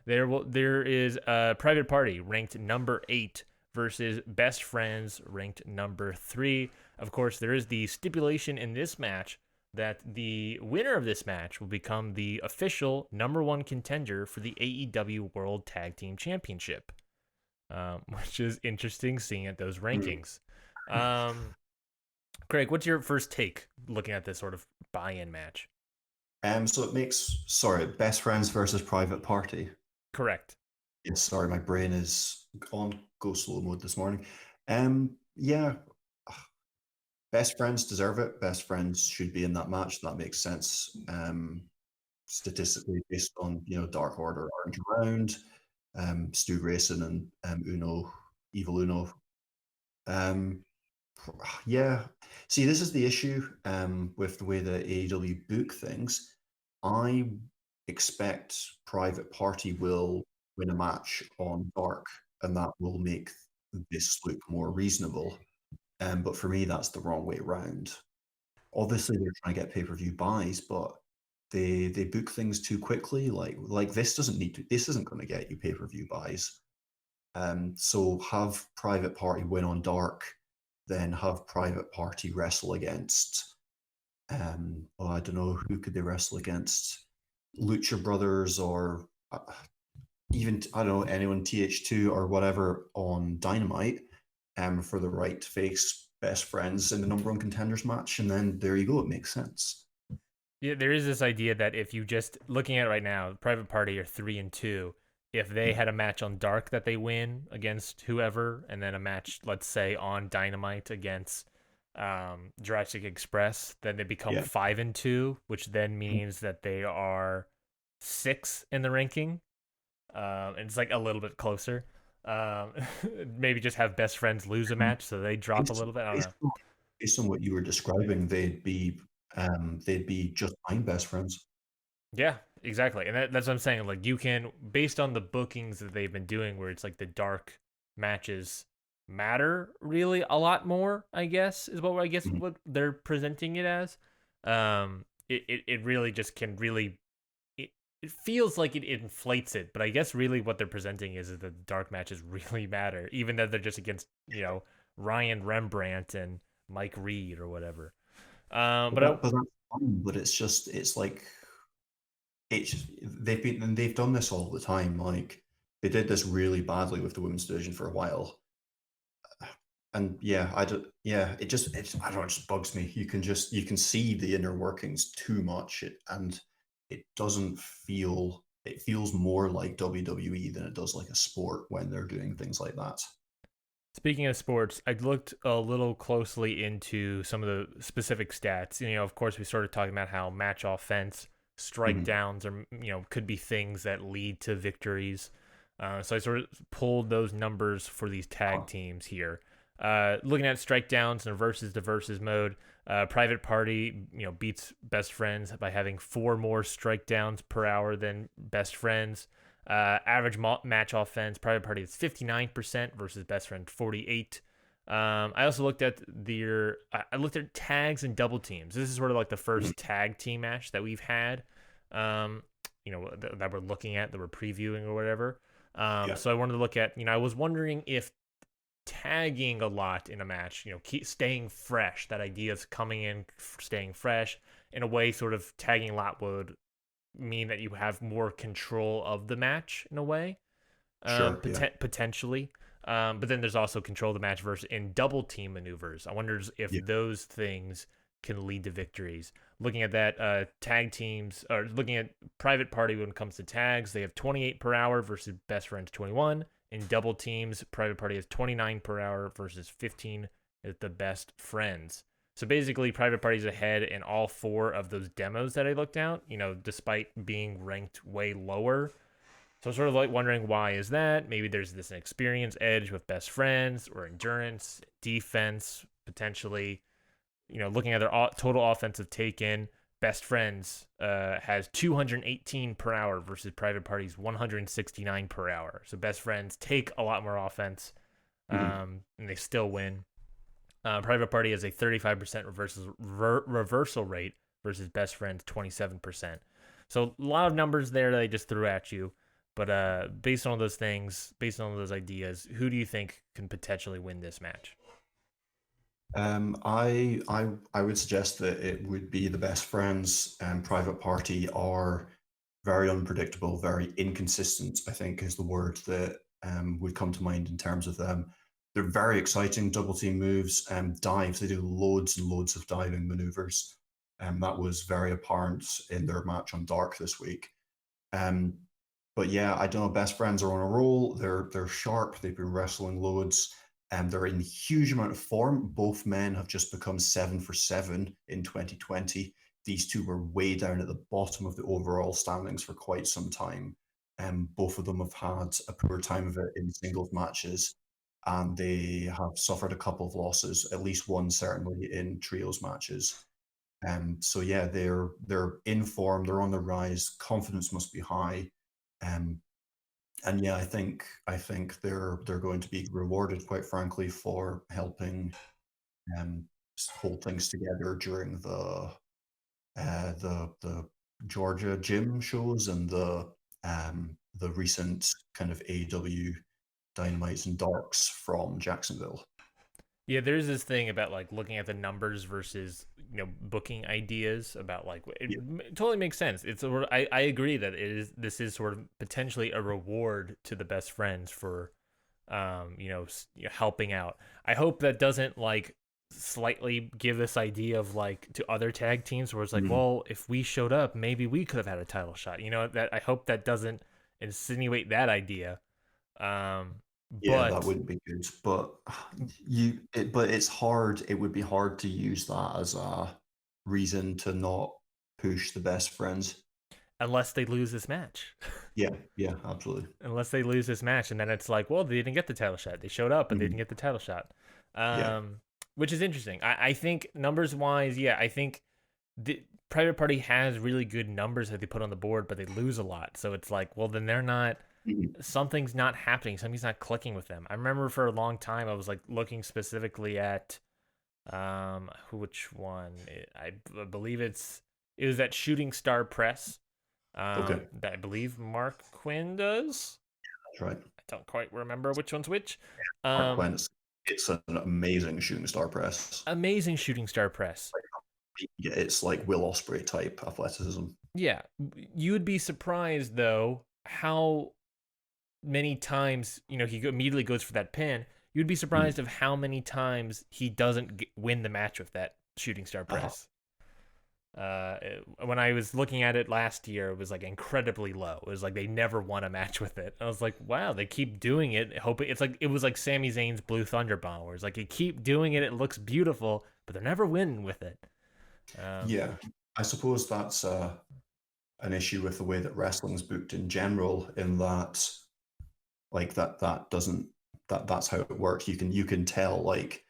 There is Private Party ranked number 8 versus Best Friends ranked number 3. Of course, there is the stipulation in this match that the winner of this match will become the official number 1 contender for the AEW World Tag Team Championship, which is interesting seeing at those Mm. rankings. Um, Craig, what's your first take looking at this sort of buy-in match? So it makes sorry, Best Friends versus Private Party. Correct. Yes, sorry, my brain is on go slow mode this morning. Yeah, Best Friends deserve it. Best Friends should be in that match. That makes sense. Statistically, based on Dark Order aren't around. Stu Grayson and Evil Uno. Um, yeah. See, this is the issue with the way that AEW book things. I expect Private Party will win a match on Dark, and that will make this look more reasonable. But for me, that's the wrong way round. Obviously, they're trying to get pay-per-view buys, but they book things too quickly. Like this isn't going to get you pay-per-view buys. So have Private Party win on Dark, then have Private Party wrestle against I don't know, who could they wrestle against? Lucha Brothers, or even, I don't know, anyone, TH2 or whatever on Dynamite, for the right to face best friends in the number one contenders match, and then there you go. It makes sense. Yeah, there is this idea that if you just looking at it right now, Private Party are 3-2. If they had a match on Dark that they win against whoever, and then a match, let's say, on Dynamite against Jurassic Express, then they become Yeah. 5-2, which then means that they are 6 in the ranking. And it's like a little bit closer. Um, maybe just have best friends lose a match so they drop a Based, little bit. I don't based, know. on, based on what you were describing, they'd be just fine best friends. Yeah, exactly. And that's what I'm saying. Like, you can, based on the bookings that they've been doing, where it's like the dark matches matter really a lot more, I guess, is what I guess Mhm. what they're presenting it as. It really just can really, it feels like it inflates it, but I guess really what they're presenting is that the dark matches really matter, even though they're just against, Ryan Rembrandt and Mike Reed or whatever. But, But I, but that's fine. But it's like they've done this all the time. Like they did this really badly with the women's division for a while, and yeah, I don't. Yeah, I don't know, it just bugs me. You can see the inner workings too much, and it doesn't feel. It feels more like WWE than it does like a sport when they're doing things like that. Speaking of sports, I looked a little closely into some of the specific stats. Of course, we started talking about how match offense, strike Mhm. downs, or could be things that lead to victories. So I sort of pulled those numbers for these tag teams here. Looking at strike downs in a versus to versus mode, Private Party, beats Best Friends by having 4 more strike downs per hour than Best Friends. Average match offense, Private Party is 59% versus Best Friend 48. I also looked at I looked at tags and double teams. This is sort of like the Mhm. first tag team match that we've had. Um, that we're looking at, that we're previewing or whatever. Yeah, So I wanted to look at, I was wondering if tagging a lot in a match, keep staying fresh. That idea of coming in, staying fresh in a way, sort of tagging a lot would mean that you have more control of the match in a way, sure. Yeah, potentially. But then there's also control of the match versus in double team maneuvers. I wonder if yeah. those things can lead to victories. Looking at that, tag teams, or looking at Private Party when it comes to tags, they have 28 per hour versus Best Friends 21. In double teams, Private Party has 29 per hour versus 15 at the Best Friends. So basically, Private Party's ahead in all 4 of those demos that I looked out, despite being ranked way lower. So I'm sort of like wondering, why is that? Maybe there's this experience edge with Best Friends, or endurance, defense, potentially. Looking at their total offensive take in, Best Friends has 218 per hour versus Private Party's 169 per hour. So Best Friends take a lot more offense, Mhm. and they still win. Private Party has a 35% reversal rate versus Best Friend's 27%. So a lot of numbers there that I just threw at you. But based on those things, based on those ideas, who do you think can potentially win this match? I would suggest that it would be the best friends. And Private Party are very unpredictable, very inconsistent, I think is the word that would come to mind in terms of them. They're very exciting double team moves and dives. They do loads and loads of diving maneuvers. That was very apparent in their match on Dark this week. Um, but yeah, I don't know. Best friends are on a roll. They're sharp. They've been wrestling loads, and they're in huge amount of form. Both men have just become 7 for 7 in 2020. These two were way down at the bottom of the overall standings for quite some time. Both of them have had a poor time of it in singles matches, and they have suffered a couple of losses, at least one certainly in trios matches. So yeah, they're in form, they're on the rise, confidence must be high. Um, and yeah, I think they're going to be rewarded, quite frankly, for helping hold things together during the Georgia gym shows and the recent kind of AEW Dynamites and Darks from Jacksonville. Yeah, there's this thing about like looking at the numbers versus booking ideas about like Yeah. it totally makes sense. It's I agree that this is sort of potentially a reward to the best friends for helping out. I hope that doesn't like slightly give this idea of like to other tag teams where it's like, Mm. well, if we showed up, maybe we could have had a title shot. That I hope that doesn't insinuate that idea. Um, Yeah, that but wouldn't be good. But it's hard. It would be hard to use that as a reason to not push the best friends. unless they lose this match. Yeah, yeah, absolutely. Unless they lose this match, and then it's like, well, they didn't get the title shot. They showed up, but they Mhm. didn't get the title shot. Yeah. Which is interesting. I think numbers wise, yeah, I think the Private Party has really good numbers that they put on the board, but they lose a lot. So it's like, well, then they're not. Mhm. Something's not happening. Something's not clicking with them. I remember for a long time I was like looking specifically at which one? I believe it was that Shooting Star Press Okay, that I believe Mark Quinn does. that's right. I don't quite remember which one's which. Mark Um, Quinn, it's an amazing shooting star press. Amazing Shooting Star Press. Yeah, it's like Will Ospreay type athleticism. Yeah, you would be surprised though how many times he immediately goes for that pin. You'd be Mhm. surprised of how many times he doesn't win the match with that Shooting Star Uh, Press. When I was looking at it last year, it was like incredibly low. It was like they never won a match with it. I was like, wow, they keep doing it, hoping it's like it was like Sami Zayn's Blue Thunder Bomb, where it's like you keep doing it, it looks beautiful, but they're never winning with it. Um, yeah, I suppose that's an issue with the way that wrestling's booked in general, in that like that doesn't that's how it works. You can tell like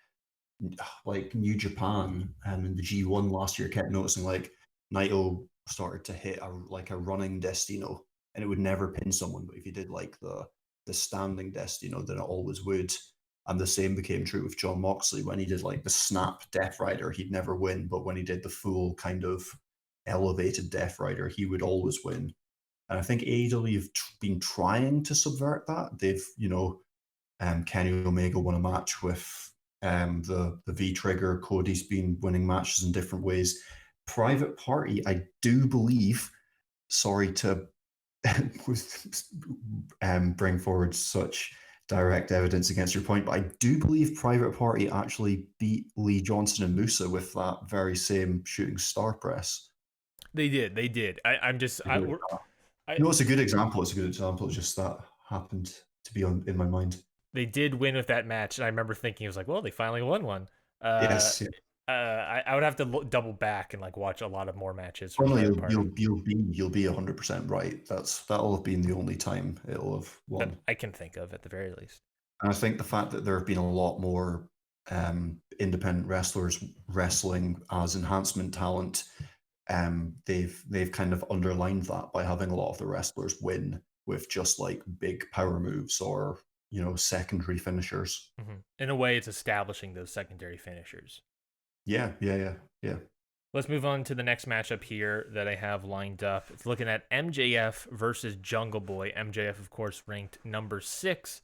New Japan in the G1 last year kept noticing like Naito started to hit a running Destino and it would never pin someone, but if you did like the standing Destino, then it always would. And the same became true with John Moxley when he did like the snap Death Rider, he'd never win, but when he did the full kind of elevated Death Rider, he would always win. And I think AEW have been trying to subvert that. They've, Kenny Omega won a match with the V Trigger. Cody's been winning matches in different ways. Private Party, I do believe. Sorry to bring forward such direct evidence against your point, but I do believe Private Party actually beat Lee Johnson and Musa with that very same shooting star press. they did. I'm just, I, No, it's a good example. It's a good example. It's just that happened to be in my mind. they did win with that match, and I remember thinking, it was like, well, they finally won one. Uh, Yes, yeah. I would have to double back and like watch a lot of more matches from Well, no, Private you'll Party, you'll you'll be 100% right. That'll have been the only time it'll have that won. I can think of at the very least. And I think the fact that there have been a lot more independent wrestlers wrestling as enhancement talent, they've kind of underlined that by having a lot of the wrestlers win with just like big power moves or secondary finishers. In a way, it's establishing those secondary finishers. Yeah, yeah, yeah, yeah. Let's move on to the next matchup here that I have lined up. It's looking at MJF versus Jungle Boy. MJF, of course, ranked number 6,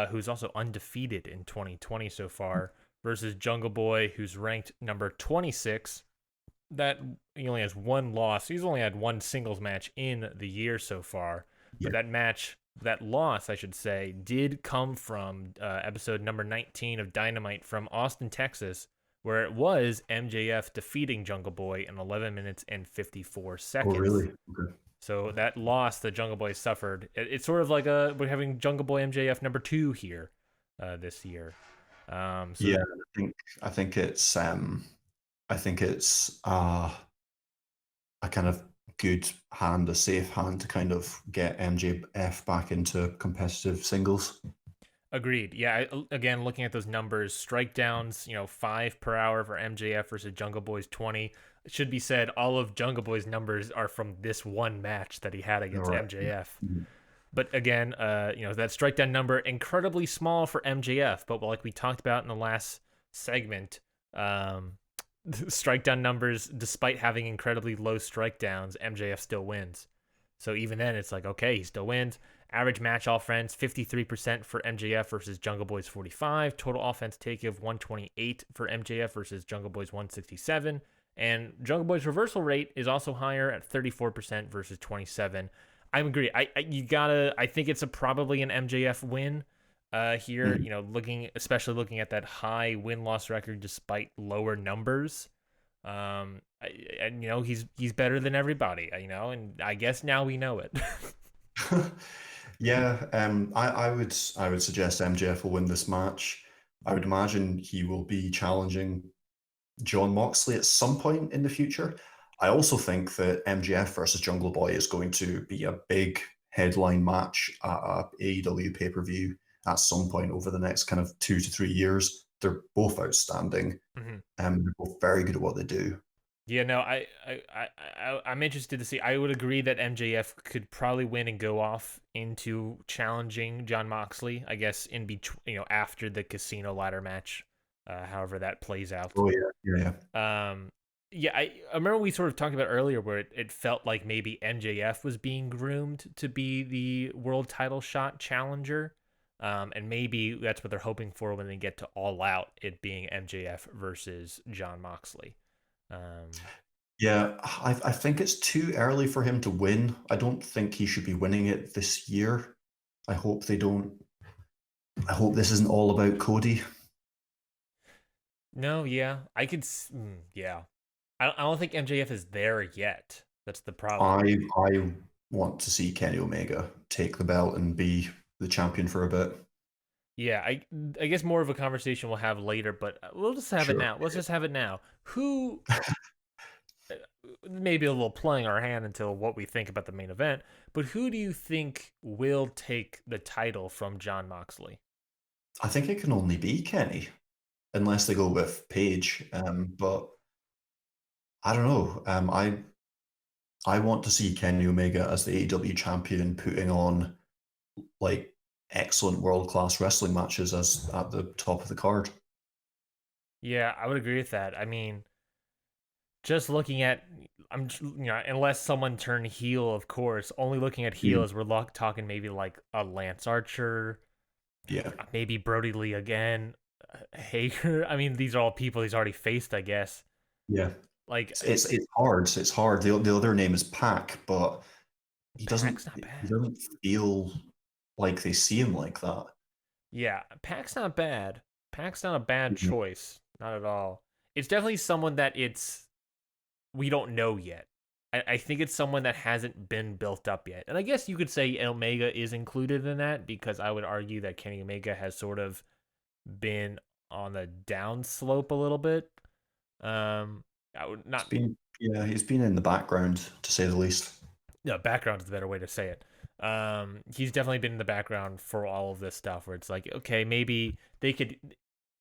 who's also undefeated in 2020 so far, versus Jungle Boy, who's ranked number 26. That he only has one loss. He's only had one singles match in the year so far. Yeah. But that loss, I should say, did come from episode number 19 of Dynamite from Austin, Texas, where it was MJF defeating Jungle Boy in 11 minutes and 54 Oh, seconds. really? Okay. So that loss that Jungle Boy suffered, it's sort of like we're having Jungle Boy MJF number 2 here this year. So Yeah, I think it's a kind of good hand, a safe hand to kind of get MJF back into competitive singles. agreed. Yeah, again, looking at those numbers, Strikedowns, 5 per hour for MJF versus Jungle Boy's 20. It should be said, all of Jungle Boy's numbers are from this one match that he had All against right. MJF. Mhm. But again, that strikedown number incredibly small for MJF. But like we talked about in the last segment, strike down numbers, despite having incredibly low strike downs, MJF still wins. So even then, it's like, okay, he still wins. Average match offense, 53% for MJF versus Jungle Boy's 45. Total offense take of 128 for MJF versus Jungle Boy's 167. And Jungle Boy's reversal rate is also higher at 34% versus 27. I agree. I think it's probably an MJF win here. Mhm. You know, especially looking at that high win loss record despite lower numbers. And you know, he's better than everybody. You know, and I guess now we know it. Yeah, I would suggest MJF will win this match. I would imagine he will be challenging John Moxley at some point in the future. I also think that MJF versus Jungle Boy is going to be a big headline match at a AEW pay-per-view at some point over the next kind of 2 to 3 years. They're both outstanding, Mhm. and they're both very good at what they do. Yeah, no, I'm interested to see. I would agree that MJF could probably win and go off into challenging John Moxley. I guess in between, you know, after the casino ladder match, however that plays out. Oh yeah, yeah, Um, yeah, I remember we sort of talked about earlier where it felt like maybe MJF was being groomed to be the world title shot challenger. And maybe that's what they're hoping for when they get to All Out, it being MJF versus John Moxley. Um, yeah. I think it's too early for him to win. I don't think he should be winning it this year. I hope they don't. I hope this isn't all about Cody. no, yeah, yeah. I don't think MJF is there yet. That's the problem. I want to see Kenny Omega take the belt and be the champion for a bit. Yeah, I guess more of a conversation we'll have later, but we'll just have it Sure. now. Let's just have it now. Who maybe a little playing our hand until what we think about the main event, but who do you think will take the title from John Moxley? I think it can only be Kenny, unless they go with Paige. But I don't know. I want to see Kenny Omega as the AEW champion, putting on like excellent world class wrestling matches as at the top of the card. Yeah, I would agree with that. I mean, just looking at unless someone turned heel, of course, only looking at heel Mm, as we're talking maybe like a Lance Archer, yeah, maybe Brody Lee again, Hager. I mean, these are all people he's already faced, I guess. yeah. Like It's hard. It's hard. The other name is Pac, but he doesn't Pac's not he bad. doesn't feel like they see him like that. Yeah, Pac's not bad. Pac's not a bad Mhm. choice, not at all. It's definitely someone that we don't know yet. I think it's someone that hasn't been built up yet. And I guess you could say Omega is included in that because I would argue that Kenny Omega has sort of been on the downslope a little bit. I would He's not, been he's been in the background to say the least. no, background is the better way to say it. He's definitely been in the background for all of this stuff where it's like, okay, maybe they could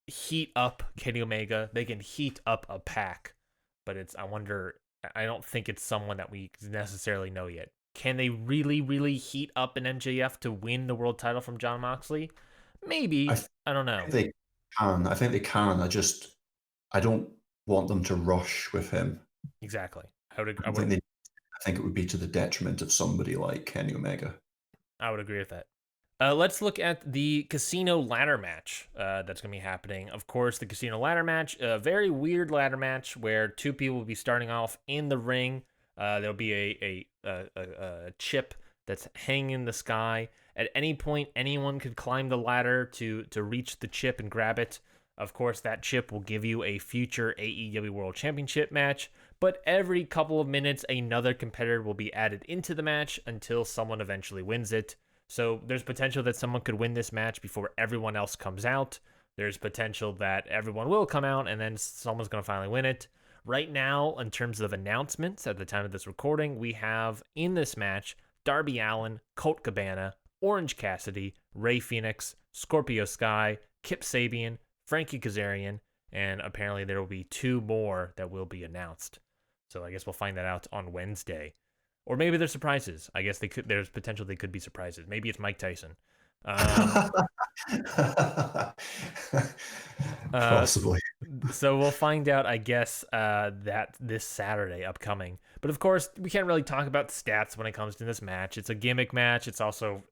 heat up Kenny Omega, they can heat up a pack, but I wonder, I don't think it's someone that we necessarily know yet. Can they really, really heat up an MJF to win the world title from John Moxley? I Maybe. think I don't know. they can. I think they can. I don't want them to rush with him. Exactly. I don't think they. I think it would be to the detriment of somebody like Kenny Omega. I would agree with that. Let's look at the casino ladder match that's going to be happening. Of course, the casino ladder match, a very weird ladder match where two people will be starting off in the ring. There'll be a chip that's hanging in the sky. At any point, anyone could climb the ladder to reach the chip and grab it. Of course, that chip will give you a future AEW World Championship match, but every couple of minutes, another competitor will be added into the match until someone eventually wins it. So there's potential that someone could win this match before everyone else comes out. There's potential that everyone will come out and then someone's going to finally win it. Right now, in terms of announcements at the time of this recording, we have in this match Darby Allin, Colt Cabana, Orange Cassidy, Ray Phoenix, Scorpio Sky, Kip Sabian, Frankie Kazarian, and apparently there will be two more that will be announced. So I guess we'll find that out on Wednesday. Or maybe they're surprises. I guess they could. There's potential they could be surprises. Maybe it's Mike Tyson. Um, uh, Possibly. So we'll find out, I guess, that this Saturday upcoming. But of course, we can't really talk about stats when it comes to this match. It's a gimmick match. It's also,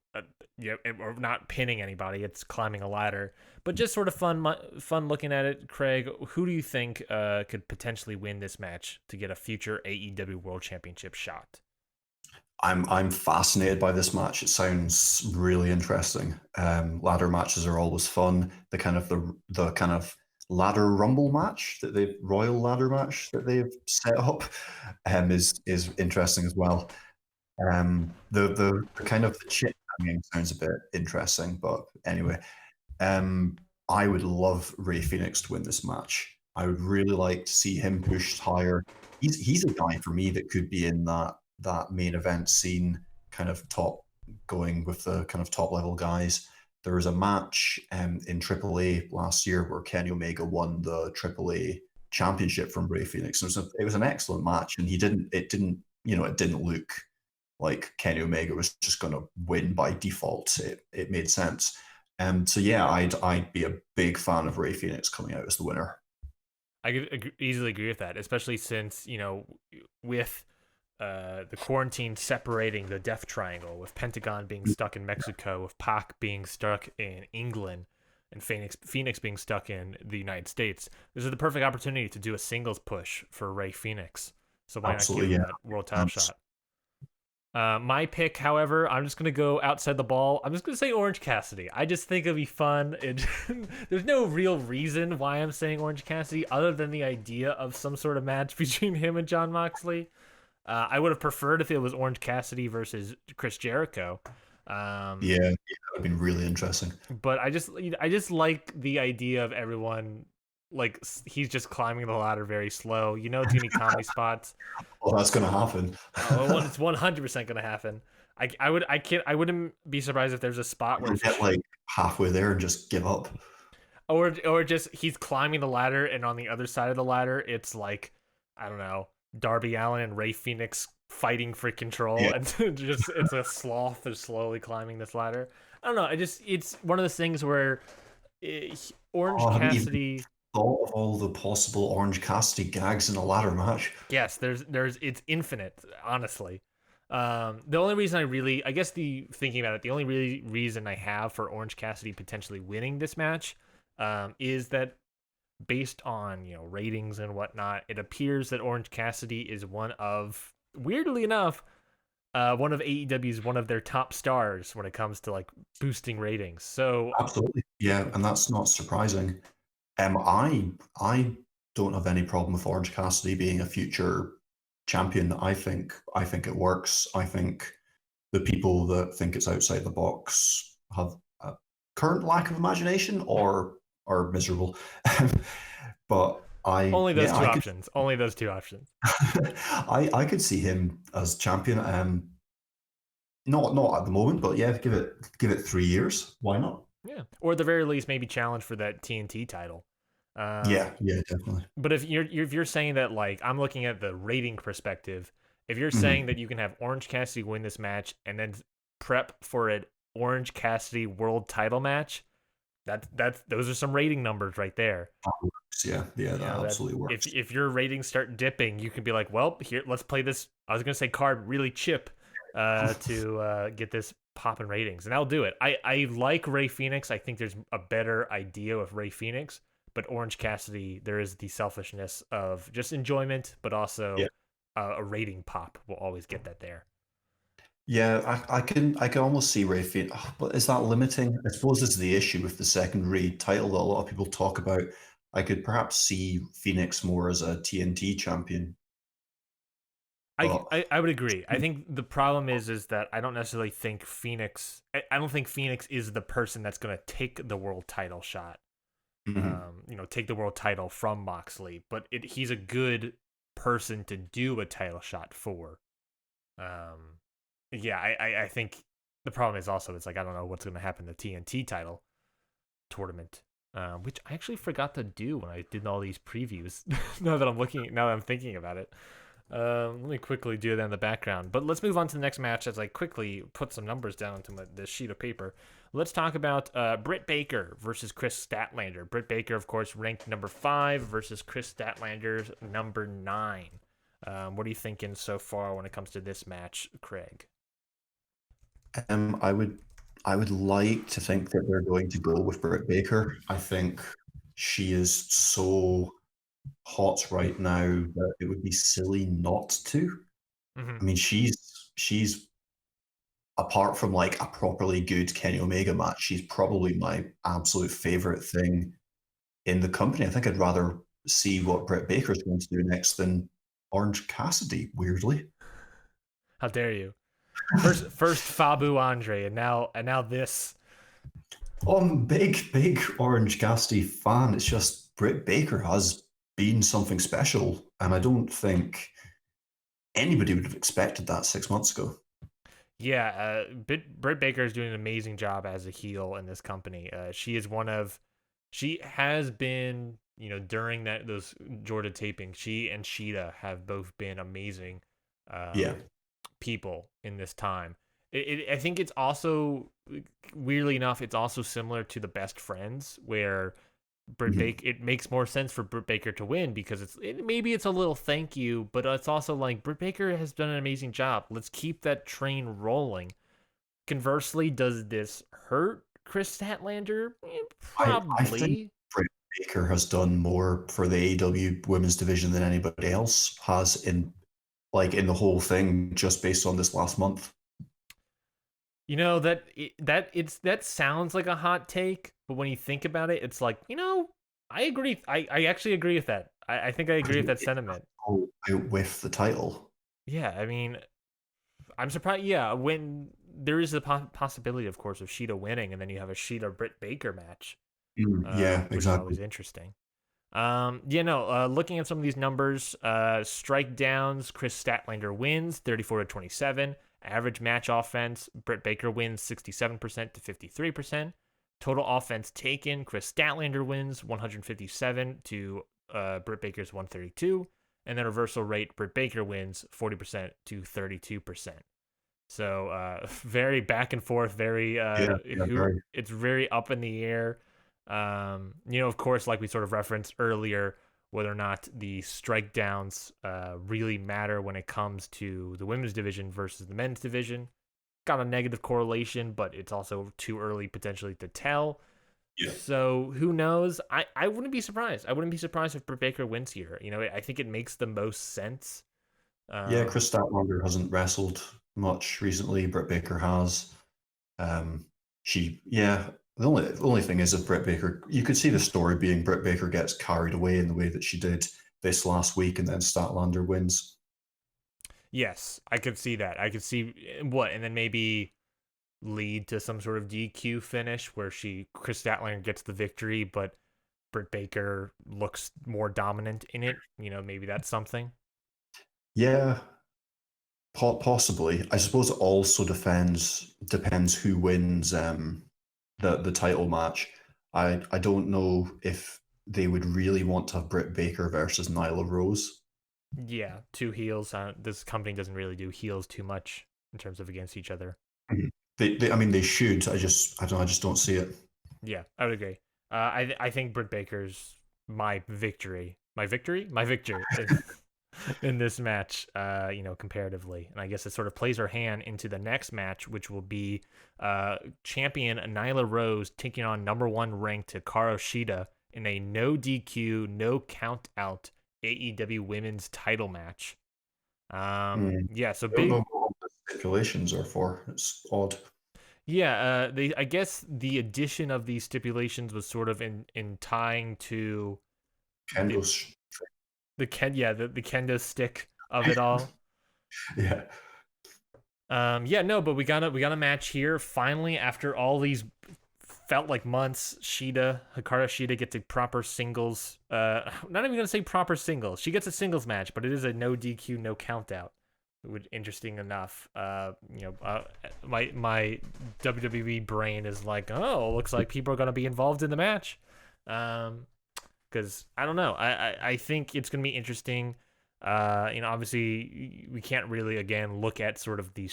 we're not pinning anybody. It's climbing a ladder. But just sort of fun looking at it. Craig, who do you think could potentially win this match to get a future AEW World Championship shot? I'm fascinated by this match. It sounds really interesting. Ladder matches are always fun. The kind of ladder rumble match that they've royal ladder match that they've set up is interesting as well. The kind of the chit hanging sounds a bit interesting, but anyway, um, I would love Ray Phoenix to win this match. I would really like to see him pushed higher. He's a guy for me that could be in that main event scene, kind of top going with the kind of top level guys. There was a match in AAA last year where Kenny Omega won the AAA championship from Ray Phoenix. It was an excellent match, and it didn't look like Kenny Omega was just going to win by default. It made sense. So yeah, I'd be a big fan of Ray Phoenix coming out as the winner. I could easily agree with that, especially since, with the quarantine separating the Death Triangle, with Pentagon being stuck in Mexico, with Pac being stuck in England, and Phoenix being stuck in the United States. This is the perfect opportunity to do a singles push for Ray Phoenix. So why not give him that world title shot? My pick, however, I'm just going to go outside the ball. I'm just going to say Orange Cassidy. I just think it'll be fun. There's no real reason why I'm saying Orange Cassidy other than the idea of some sort of match between him and Jon Moxley. I would have preferred if it was Orange Cassidy versus Chris Jericho. Yeah, that would have been really interesting. But I just like the idea of everyone, like, he's just climbing the ladder very slow. It's gonna be comedy spots. Well, that's gonna happen. It's 100% gonna happen. I wouldn't be surprised if there's a spot where get like halfway there and just give up. Or just he's climbing the ladder, and on the other side of the ladder, it's like, I don't know, Darby Allin and Ray Phoenix fighting for control, and just it's a sloth that's slowly climbing this ladder. I don't know. It's one of those things where Orange Cassidy. Thought of all the possible Orange Cassidy gags in a ladder match. Yes, it's infinite, honestly. The only reason thinking about it, the only really reason I have for Orange Cassidy potentially winning this match, is that based on ratings and whatnot, it appears that Orange Cassidy is weirdly enough, one of AEW's one of their top stars when it comes to like boosting ratings. So absolutely, yeah, and that's not surprising. I don't have any problem with Orange Cassidy being a future champion. I think it works. I think the people that think it's outside the box have a current lack of imagination or are miserable. But only those two options. Only those two options. I could see him as champion. Not at the moment, but yeah, give it 3 years. Why not? Yeah, or at the very least, maybe challenge for that TNT title. Yeah, definitely. But if you're saying that, like, I'm looking at the rating perspective, if you're saying that you can have Orange Cassidy win this match and then prep for an Orange Cassidy world title match, those are some rating numbers right there. That works. Yeah, that absolutely works. If your ratings start dipping, you can be like, well, here, let's play this. I was gonna say card really chip to get this pop in ratings, and I'll do it. I like Ray Phoenix. I think there's a better idea of Ray Phoenix, but Orange Cassidy, there is the selfishness of just enjoyment, but also a rating pop will always get that there. Yeah, I can almost see Ray Phoenix, but is that limiting? I suppose this is the issue with the secondary title that a lot of people talk about. I could perhaps see Phoenix more as a TNT champion. I would agree. I think the problem is that I don't necessarily think Phoenix. I don't think Phoenix is the person that's going to take the world title shot. Take the world title from Moxley, but he's a good person to do a title shot for. I think the problem is also it's like I don't know what's going to happen to the TNT title tournament, which I actually forgot to do when I did all these previews. now that I'm thinking about it. Let me quickly do that in the background. But let's move on to the next match as I quickly put some numbers down onto this sheet of paper. Let's talk about Britt Baker versus Chris Statlander. Britt Baker, of course, ranked number 5 versus Chris Statlander's number 9. What are you thinking so far when it comes to this match, Craig? I would like to think that they're going to go with Britt Baker. I think she is so hot right now that it would be silly not to. Mm-hmm. I mean, she's apart from like a properly good Kenny Omega match, she's probably my absolute favorite thing in the company. I think I'd rather see what Britt Baker's going to do next than Orange Cassidy, weirdly. How dare you? First Fabu Andre, and now this. I'm big Orange Cassidy fan. It's just Britt Baker has been something special, and I don't think anybody would have expected that 6 months ago. Yeah, Britt Baker is doing an amazing job as a heel in this company. She has been, during those Georgia tapings, she and Sheeta have both been amazing Yeah. people in this time. I think it's also, weirdly enough, it's also similar to the Best Friends, where Mhm. it makes more sense for Britt Baker to win because maybe it's a little thank you, but it's also like Britt Baker has done an amazing job. Let's keep that train rolling. Conversely, does this hurt Chris Statlander? I think Probably. Britt Baker has done more for the AEW women's division than anybody else has in the whole thing just based on this last month. That sounds like a hot take, but when you think about it, it's like, I agree. I actually agree with that. I think I Because agree with that it sentiment. go out with the title. Yeah, I mean, I'm surprised. Yeah, when there is a possibility, of course, of Sheeta winning, and then you have a Sheeta Britt Baker match, Yeah, which is exactly. always interesting. Looking at some of these numbers, strike downs, Chris Statlander wins 34-27. Average match offense, Britt Baker wins 67% to 53%. Total offense taken, Chris Statlander wins 157 to Britt Baker's 132. And then reversal rate, Britt Baker wins 40% to 32%. So very back and forth, very Yeah, yeah, who very. it's very up in the air. Of course, like we sort of referenced earlier, whether or not the strike downs really matter when it comes to the women's division versus the men's division. Got a negative correlation, but it's also too early potentially to tell. Yeah. So who knows? I wouldn't be surprised. I wouldn't be surprised if Britt Baker wins here. I think it makes the most sense. Yeah, Um, Chris Statlander hasn't wrestled much recently. Britt Baker has. Um, yeah. The only thing is, if Britt Baker, you could see the story being Britt Baker gets carried away in the way that she did this last week, and then Statlander wins. yes, I could see that. I could see what, and then maybe lead to some sort of DQ finish where Chris Statlander gets the victory, but Britt Baker looks more dominant in it. Maybe that's something. Yeah, possibly. I suppose it also depends who wins the title match. I don't know if they would really want to have Britt Baker versus Nyla Rose. Yeah, two heels. This company doesn't really do heels too much in terms of against each other. Mhm. I mean, they should. I don't. I just don't see it. Yeah, I would agree. I think Britt Baker's my victory, my victor in this match. Comparatively, and I guess it sort of plays her hand into the next match, which will be champion Nyla Rose taking on number 1 ranked Hikaru Shida in a no DQ, no count out AEW Women's Title match. Yeah, so I don't know big. what the stipulations are for. It's odd. Yeah, I guess the addition of these stipulations was sort of in tying to the Kendo's. the kendo stick of it all. Yeah. But we got a match here finally after all these felt like months. Hikaru Shida gets a proper singles. Not even gonna say proper singles. She gets a singles match, but it is a no DQ, no count out. Which interesting enough. My WWE brain is like, oh, looks like people are gonna be involved in the match. Because I don't know. I think it's gonna be interesting. Obviously we can't really again look at sort of the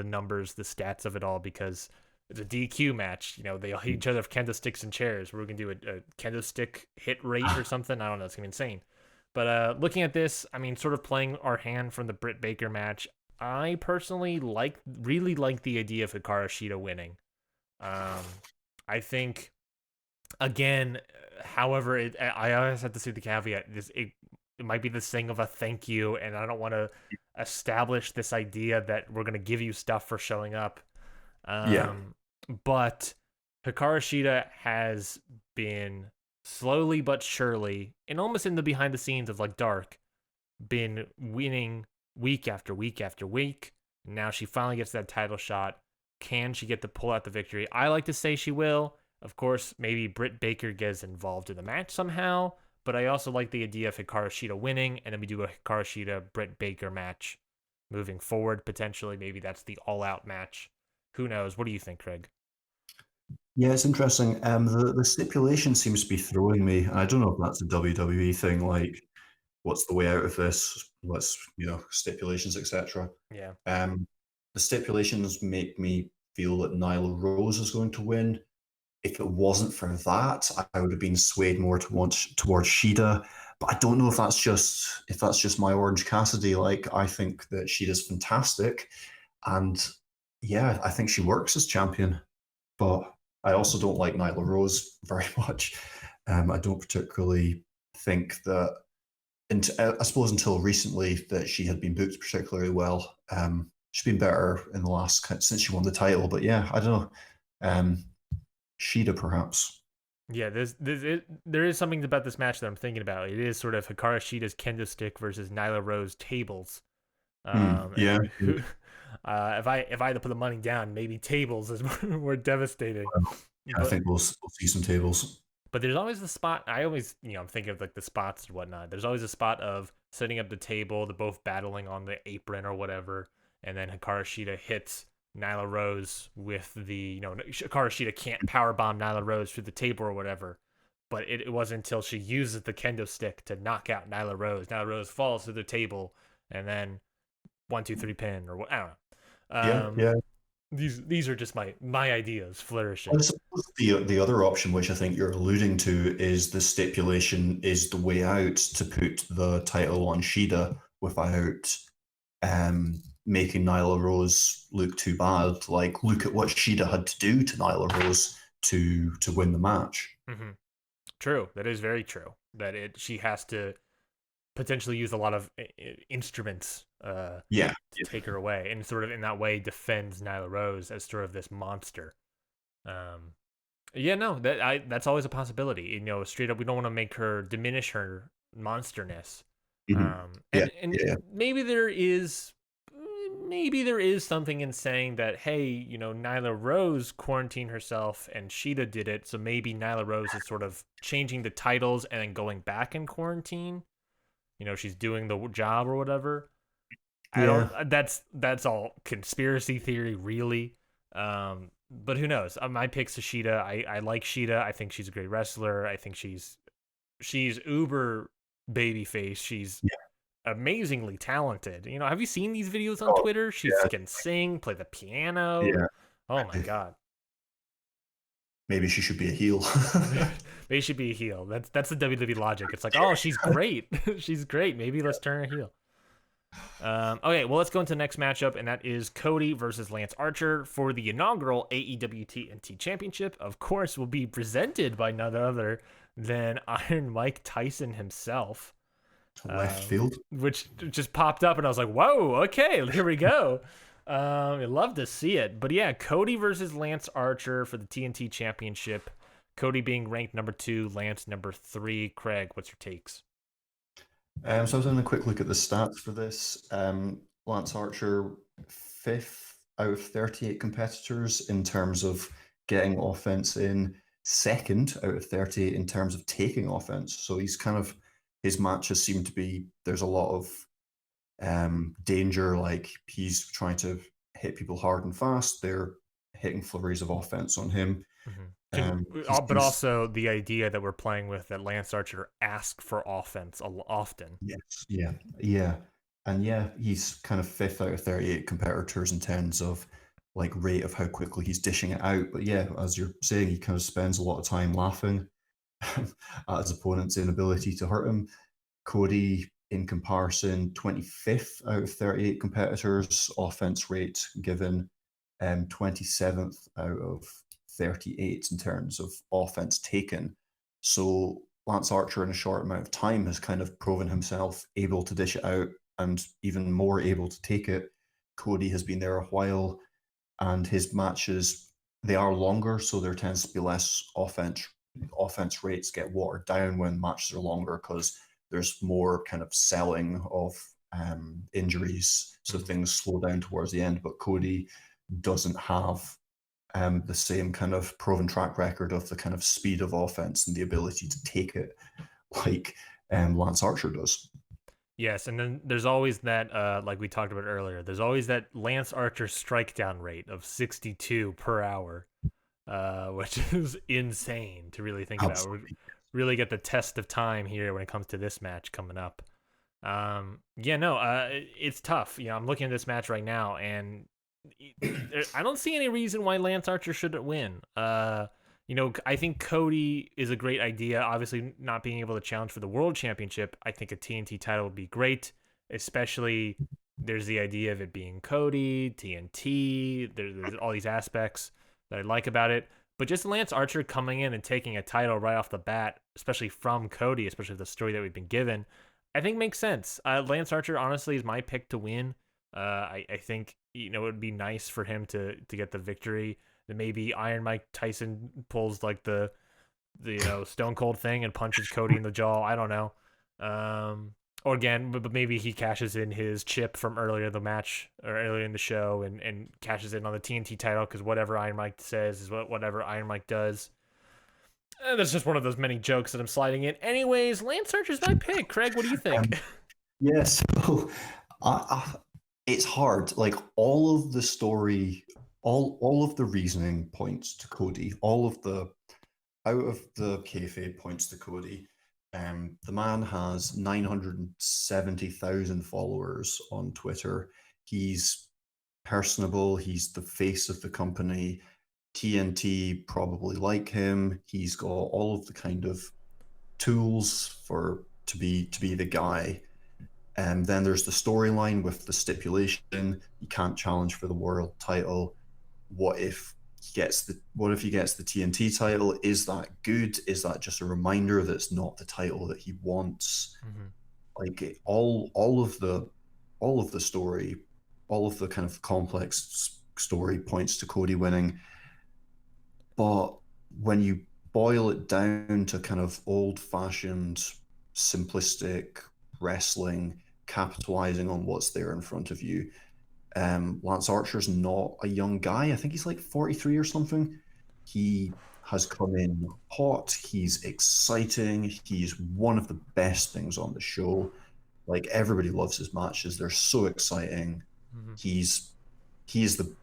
numbers, the stats of it all because it's a DQ match. You know, they all hit each other with kendo sticks and chairs. We're gonna do a kendo stick hit rate or something. I don't know. It's gonna be insane. But looking at this, I mean, sort of playing our hand from the Britt Baker match, I personally really like the idea of Hikaru Shida winning. Um, I think again, however, I always have to say the caveat: it might be this thing of a thank you, and I don't want to establish this idea that we're gonna give you stuff for showing up. Yeah. But Hikaru Shida has been slowly but surely, and almost in the behind the scenes of like Dark, been winning week after week after week. Now she finally gets that title shot. Can she get to pull out the victory? I like to say she will. Of course, maybe Britt Baker gets involved in the match somehow, but I also like the idea of Hikaru Shida winning, and then we do a Hikaru Shida Britt Baker match moving forward. Potentially, maybe that's the all-out match. Who knows? What do you think, Craig? Yeah, it's interesting. The stipulation seems to be throwing me. I don't know if that's a WWE thing, like what's the way out of this? Let's, stipulations, etc. Yeah. Um, the stipulations make me feel that Nyla Rose is going to win. If it wasn't for that, I would have been swayed more towards Shida. But I don't know if that's just my Orange Cassidy. Like I think that Shida's fantastic, and yeah, I think she works as champion. But I also don't like Nyla Rose very much. I don't particularly think that, I suppose until recently, that she had been booked particularly well. She's been better in the last since she won the title. But yeah, I don't know. Shida, perhaps. Yeah, there is something about this match that I'm thinking about. It is sort of Hikaru Shida's kendo stick versus Nyla Rose tables. Yeah, Who, if I had to put the money down, maybe tables is more devastating. I But think we'll see some tables. but there's always the spot. I always I'm thinking of like the spots and whatnot. There's always a spot of setting up the table, they're both battling on the apron or whatever, and then Hikaru Shida hits Nyla Rose with the Hikaru Shida can't power bomb Nyla Rose through the table or whatever. But it wasn't until she uses the kendo stick to knock out Nyla Rose. Nyla Rose falls to the table, and then 1, 2, 3 pin or what I don't Yeah, know. yeah. These are just my ideas I flourishing. suppose the other option, which I think you're alluding to, is the stipulation is the way out to put the title on Shida without making Nyla Rose look too bad. Like, look at what Shida had to do to Nyla Rose to win the match. Hmm. True, that is very true. That she has to potentially use a lot of instruments Yeah, to take her away, and sort of in that way defends Nyla Rose as sort of this monster. Um, yeah, no, that's always a possibility. Straight up, we don't want to make her diminish her monsterness. mhm. Yeah, And yeah, maybe there is something in saying that, hey, Nyla Rose quarantined herself and Sheeta did it, so maybe Nyla Rose is sort of changing the titles and then going back in quarantine. She's doing the job or whatever. I yeah. don't. That's all conspiracy theory, really. But who knows? My pick's Sheeta. I like Sheeta. I think she's a great wrestler. I think she's uber babyface. She's Yeah. amazingly talented. Have you seen these videos on Oh, Twitter? She yeah, can sing, play the piano. yeah. Oh my god. Maybe she should be a heel. Maybe she'd be a heel. That's the WWE logic. It's like, oh, she's great. She's great. Maybe let's turn her heel. Okay, well, let's go into the next matchup, and that is Cody versus Lance Archer for the inaugural AEW TNT Championship. Of course, will be presented by none other than Iron Mike Tyson himself, Left field. which just popped up, and I was like, whoa, okay, here we go. I love to see it. But yeah, Cody versus Lance Archer for the TNT Championship. Cody being ranked number 2, Lance number 3. Craig, what's your takes? So I was having a quick look at the stats for this. Lance Archer, fifth out of 38 competitors in terms of getting offense in, second out of 38 in terms of taking offense. So his matches seem to be, there's a lot of danger, like he's trying to hit people hard and fast. They're hitting flurries of offense on him. He But seems, also the idea that we're playing with that Lance Archer asks for offense often. yes, yeah, yeah. And yeah, he's kind of fifth out of 38 competitors in terms of like rate of how quickly he's dishing it out. But yeah, as you're saying, he kind of spends a lot of time laughing at his opponent's inability to hurt him. Cody, in comparison, 25th out of 38 competitors, offense rate given, 27th out of 38 in terms of offense taken. So Lance Archer, in a short amount of time, has kind of proven himself able to dish it out and even more able to take it. Cody has been there a while, and his matches, they are longer, so there tends to be less offense rates get watered down when matches are longer because there's more kind of selling of injuries, so things slow down towards the end. But Cody doesn't have the same kind of proven track record of the kind of speed of offense and the ability to take it like Lance Archer does. Yes, and then there's always that, like we talked about earlier, there's always that Lance Archer strike down rate of 62 per hour, which is insane to really think about. We Absolutely. really get the test of time here when it comes to this match coming up. Yeah, no, it's tough. You know, I'm looking at this match right now, and I don't see any reason why Lance Archer shouldn't win. You know, I think Cody is a great idea. Obviously, not being able to challenge for the world championship, I think a TNT title would be great. Especially, there's the idea of it being Cody, TNT. There's all these aspects that I like about it. But just Lance Archer coming in and taking a title right off the bat, especially from Cody, especially the story that we've been given, I think makes sense. Lance Archer, honestly, is my pick to win. I think, you know, it would be nice for him to get the victory. Then maybe Iron Mike Tyson pulls like the you know, Stone Cold thing and punches Cody in the jaw. I don't know. Or again, but maybe he cashes in his chip from earlier in the match or earlier in the show and cashes in on the TNT title because whatever Iron Mike says is whatever Iron Mike does. That's just one of those many jokes that I'm sliding in. Anyways, Lance Archer's my pick. Craig, what do you think? Yes, so it's hard. Like all of the story, all of the reasoning points to Cody. All of the out of the kayfabe points to Cody. The man has 970,000 followers on Twitter. He's personable. He's the face of the company. TNT probably like him. He's got all of the kind of tools for to be the guy. And then there's the storyline with the stipulation he can't challenge for the world title. What if he gets the TNT title? Is that good? Is that just a reminder that it's not the title that he wants? Mm-hmm. Like all of the story, all of the kind of complex story points to Cody winning. But when you boil it down to kind of old fashioned, simplistic wrestling, capitalizing on what's there in front of you, Lance Archer's not a young guy. I think he's like 43 or something. He has come in hot. He's exciting. He's one of the best things on the show. Like everybody loves his matches. They're so exciting. Mm-hmm. He's he is the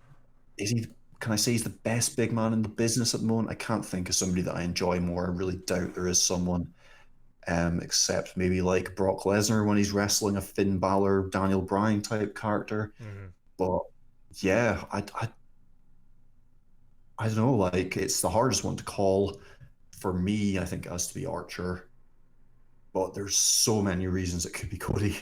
is he can I say he's the best big man in the business at the moment? I can't think of somebody that I enjoy more. I really doubt there is someone, except maybe like Brock Lesnar when he's wrestling a Finn Balor, Daniel Bryan type character. Mm-hmm. But yeah, I don't know. Like it's the hardest one to call for me. I think it has to be Archer, but there's so many reasons it could be Cody.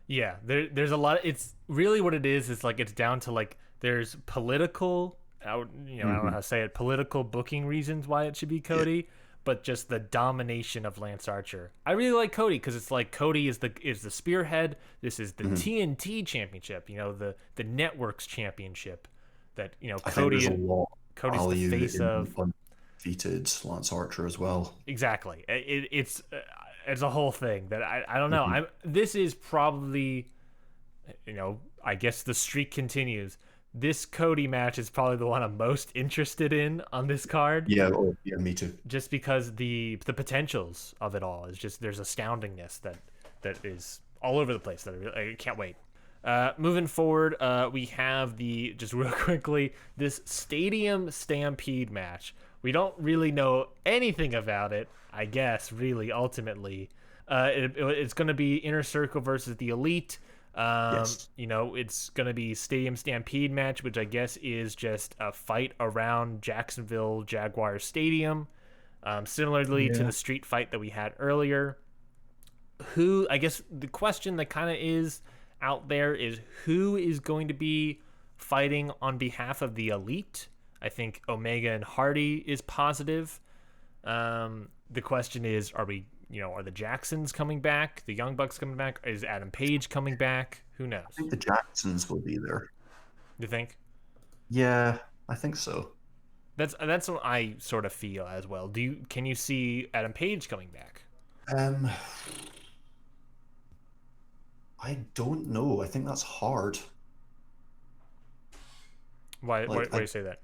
Yeah, there's a lot. It's really what it is. It's like it's down to like there's political, I don't know Mm-hmm. how to say it, political booking reasons why it should be Yeah. Cody, but just the domination of Lance Archer. I really like Cody because it's like Cody is the spearhead. This is the Mm-hmm. TNT championship. You know, the networks championship. That you know I think there's a Cody lot of Cody's the value face in of. undefeated Lance Archer as well. Exactly. It's a whole thing that I don't know. Mm-hmm. This is probably, you know, I guess the streak continues. This Cody match is probably the one I'm most interested in on this card, Yeah, oh, yeah, me too. just because the potentials of it all is just there's astoundingness that is all over the place. That I can't wait. Moving forward, we have the just real quickly this Stadium Stampede match. We don't really know anything about it, I guess. Really, ultimately, it's going to be Inner Circle versus the Elite. Yes. It's going to be Stadium Stampede match, which I guess is just a fight around Jacksonville Jaguars Stadium, similarly to Yeah. the street fight that we had earlier. Who, I guess the question that kind of is out there is who is going to be fighting on behalf of the Elite? I think Omega and Hardy is positive. The question is, are the Jacksons coming back? The Young Bucks coming back? Is Adam Page coming back? Who I knows? think the Jacksons will be there. You think? Yeah, I think so. That's what I sort of feel as well. Can you see Adam Page coming back? Um, I don't know. I think that's hard. Why Like do you say that?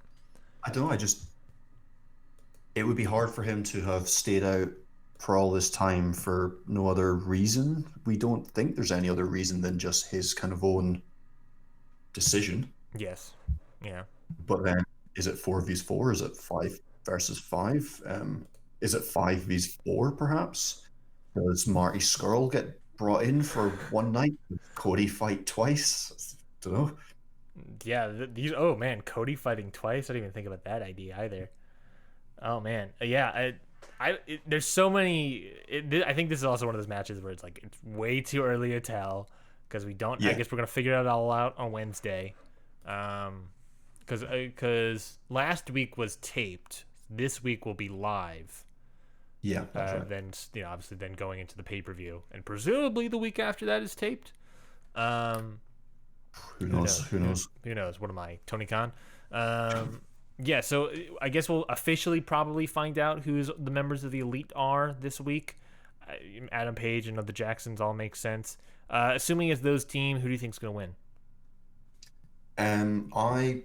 I don't know. It would be hard for him to have stayed out for all this time for no other reason. We don't think there's any other reason than just his kind of own decision. Yes. Yeah. But then, is it 4v4? Is it 5 versus 5? Is it 5v4 perhaps? Does Marty Skrull get brought in for one night? Does Cody fight twice? Don't know. Yeah, these. Oh man, Cody fighting twice. I didn't even think about that idea either. Oh man, yeah. There's so many. I think this is also one of those matches where it's like it's way too early to tell because we don't. I Yeah, guess we're gonna figure it all out on Wednesday. Because last week was taped. This week will be live. yeah, that's right. Then obviously then going into the pay per view, and presumably the week after that is taped. Um, Who who knows? knows? Who knows? Who knows? What am I, Tony Khan? Yeah, so I guess we'll officially probably find out who's the members of the Elite are this week. Adam Page and the Jacksons all make sense. Assuming it's those team, who do you think's going to win? Um, I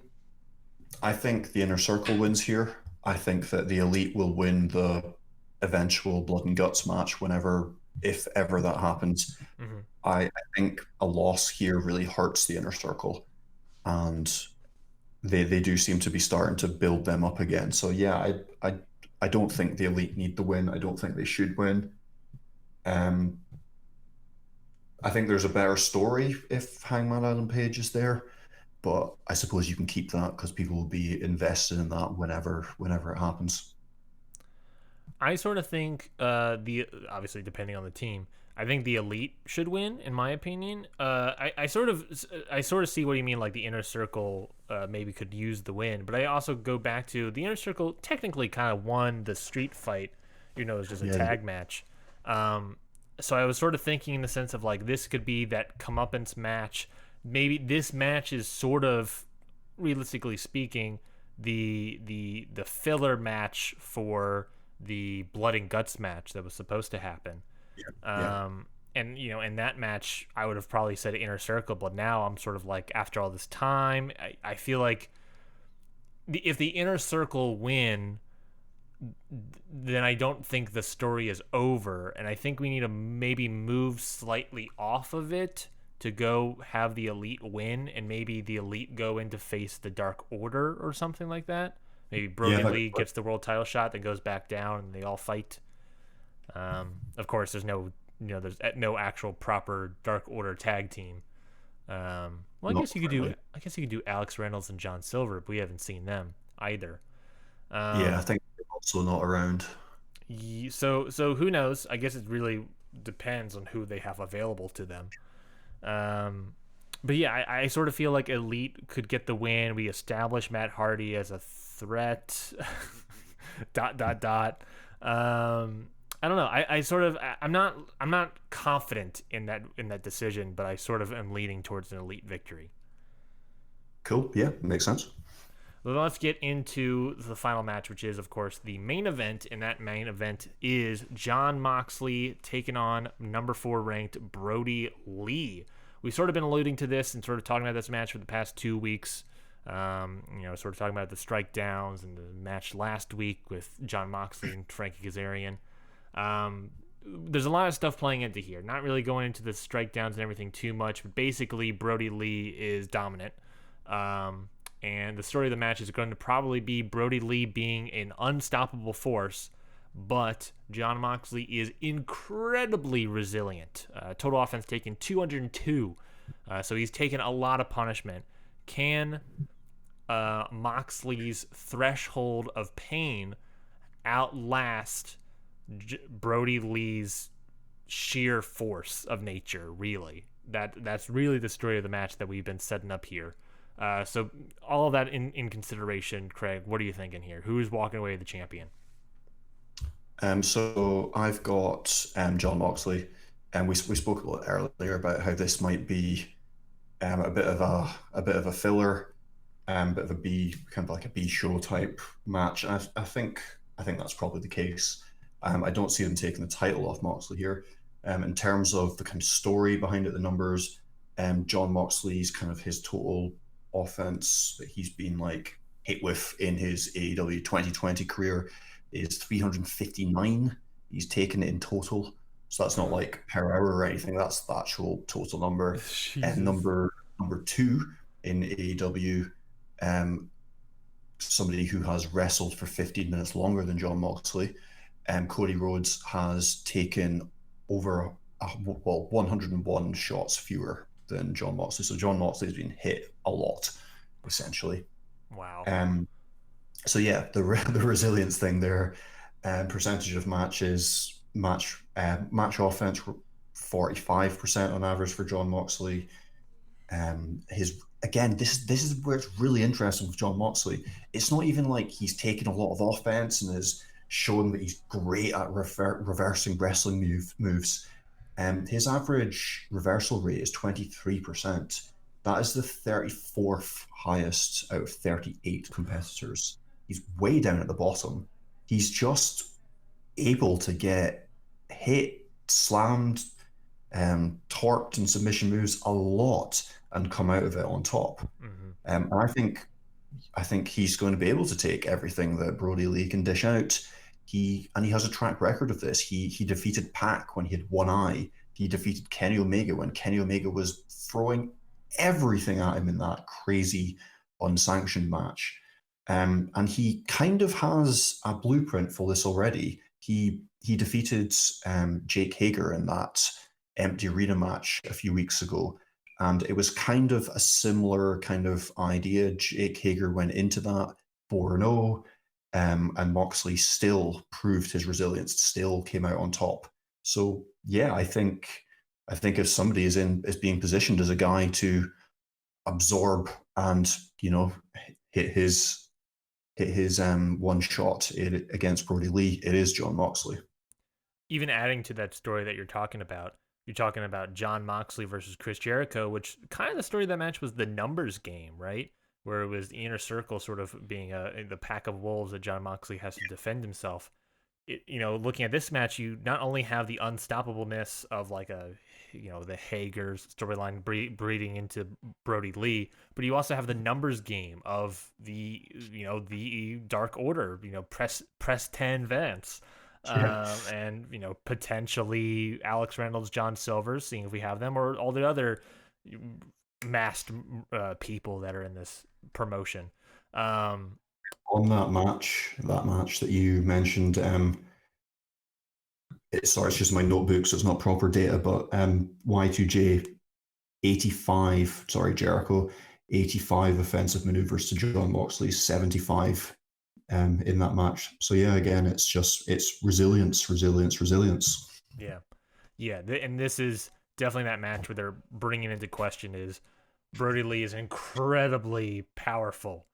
I think the inner circle wins here. I think that the elite will win the eventual blood and guts match whenever, if ever that happens. Mm-hmm. I think a loss here really hurts the inner circle, and they do seem to be starting to build them up again. So yeah, I don't think the elite need the win. I don't think they should win. Um, I think there's a better story if Hangman Adam Page is there, but I suppose you can keep that because people will be invested in that whenever it happens. I sort of think the obviously depending on the team, I think the elite should win in my opinion. I sort of see what you mean, like the inner circle maybe could use the win, but I also go back to the inner circle technically kind of won the street fight, it's just a Yeah, tag match. So I was sort of thinking in the sense of like this could be that comeuppance match. Maybe this match is sort of realistically speaking the filler match for the blood and guts match that was supposed to happen. yeah, And in that match, I would have probably said inner circle, but now I'm sort of like after all this time, I feel like if the inner circle win, then I don't think the story is over, and I think we need to maybe move slightly off of it to go have the elite win, and maybe the elite go in to face the Dark Order or something like that. Maybe yeah. Brodie Lee gets the world title shot, then goes back down, and they all fight. Of course, there's no actual proper Dark Order tag team. Well, I Not guess you could do. currently. I guess you could do Alex Reynolds and John Silver, but we haven't seen them either. Yeah, I Um, think they're also not around. so who knows? I guess it really depends on who they have available to them. Um, but yeah, I sort of feel like Elite could get the win. We establish Matt Hardy as a threat. dot dot dot. I don't know. I'm not confident in that decision, but I sort of am leaning towards an Elite victory. Cool. Yeah, makes sense. Well, let's get into the final match, which is, of course, the main event. And that main event is Jon Moxley taking on number 4 ranked Brodie Lee. We've sort of been alluding to this and sort of talking about this match for the past 2 weeks. Sort of talking about the Strikedowns and the match last week with Jon Moxley and Frankie Kazarian. There's a lot of stuff playing into here. Not really going into the Strikedowns and everything too much, but basically Brodie Lee is dominant. And the story of the match is going to probably be Brodie Lee being an unstoppable force, but Jon Moxley is incredibly resilient. Total offense taken 202 So he's taken a lot of punishment. Can Moxley's threshold of pain outlast Brodie Lee's sheer force of nature? Really, that's really the story of the match that we've been setting up here. So all of that in consideration, Craig, what are you thinking here? Who's walking away the champion? So I've got John Moxley, and we spoke a little earlier about how this might be a bit of a filler, bit of a B, kind of like a B show type match. And I think that's probably the case. I don't see them taking the title off Moxley here. In terms of the kind of story behind it, the numbers, John Moxley's kind of his total offense that he's been like hit with in his AEW 2020 career is 359. He's taken it in total. So that's not like per hour or anything. That's the actual total number. And Jesus. number two in AEW, um, somebody who has wrestled for 15 minutes longer than John Moxley, Cody Rhodes has taken over 101 shots fewer than John Moxley. So John Moxley's been hit a lot, essentially. Wow. Um, so yeah, the resilience thing there, percentage of matches, match offense, 45% on average for John Moxley. His again, this is where it's really interesting with John Moxley. It's not even like he's taken a lot of offense and has shown that he's great at reversing wrestling moves. His average reversal rate is 23%. That is the 34th highest out of 38 competitors. He's way down at the bottom. He's just able to get hit, slammed, torqued and submission moves a lot and come out of it on top. Mm-hmm. And I think he's going to be able to take everything that Brodie Lee can dish out. He has a track record of this. He defeated Pac when he had one eye. He defeated Kenny Omega when Kenny Omega was throwing everything at him in that crazy unsanctioned match. And he kind of has a blueprint for this already. He defeated Jake Hager in that empty arena match a few weeks ago. And it was kind of a similar kind of idea. Jake Hager went into that 4-0, and Moxley still proved his resilience, still came out on top. So yeah, I think if somebody is being positioned as a guy to absorb and hit his one shot against Brodie Lee, it is John Moxley. Even adding to that story that you're talking about John Moxley versus Chris Jericho, which kind of the story of that match was the numbers game, right? Where it was the inner circle sort of being the pack of wolves that John Moxley has to defend himself. Looking at this match, you not only have the unstoppableness of like the Hager storyline breeding into Brodie Lee, but you also have the numbers game of the Dark Order, press 10 Vance. Yeah. And potentially Alex Reynolds, John Silver, seeing if we have them, or all the other masked people that are in this promotion. On that match that you mentioned, it's just my notebook, so it's not proper data, but Y2J 85, Jericho 85 offensive maneuvers to John Moxley's 75 in that match. So yeah, again, it's resilience. Yeah, and this is definitely that match where they're bringing into question is Brodie Lee is incredibly powerful,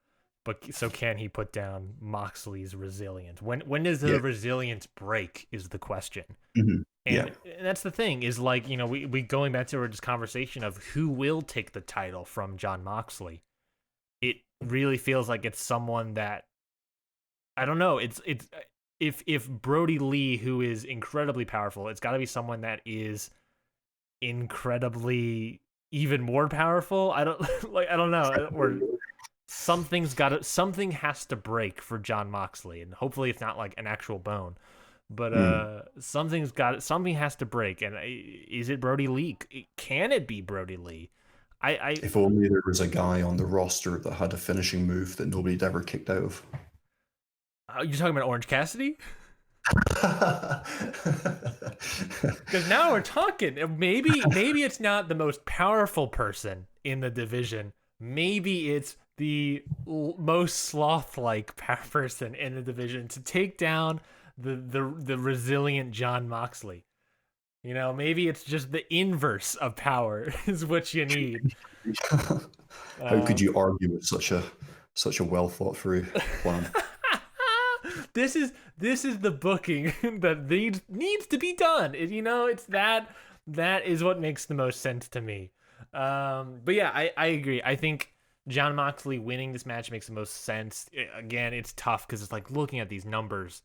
but so can he put down Moxley's resilience? When does the resilience break is the question. Mm-hmm. And that's the thing is like, we going back to our just conversation of who will take the title from John Moxley. It really feels like it's someone that, I don't know. It's if Brodie Lee, who is incredibly powerful, it's got to be someone that is incredibly even more powerful. I don't know. Or something has to break for John Moxley, and hopefully it's not like an actual bone. But something has to break, and is it Brodie Lee? Can it be Brodie Lee? If only there was a guy on the roster that had a finishing move that nobody'd ever kicked out of. You're talking about Orange Cassidy? Because now we're talking. Maybe it's not the most powerful person in the division. Maybe it's the most sloth-like person in the division to take down the resilient John Moxley. You know, maybe it's just the inverse of power is what you need. How could Um, you argue with such a well thought through plan? this is the booking that needs to be done. You know, it's that is what makes the most sense to me. But yeah, I agree. I think John Moxley winning this match makes the most sense. Again, it's tough because it's like looking at these numbers.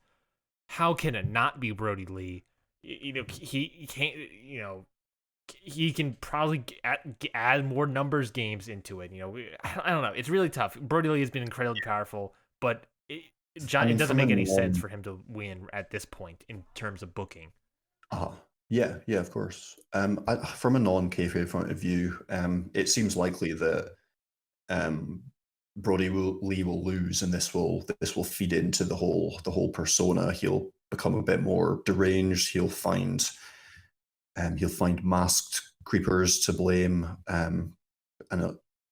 How can it not be Brodie Lee? You know, he can't. You know, he can probably add more numbers games into it. You know, I don't know. It's really tough. Brodie Lee has been incredibly powerful, but I It mean, doesn't from a make any sense non for him to win at this point in terms of booking. yeah, yeah, of course. From a non-kayfabe point of view, it seems likely that um, Lee will lose, and this will feed into the whole persona. He'll become a bit more deranged. He'll find masked creepers to blame, and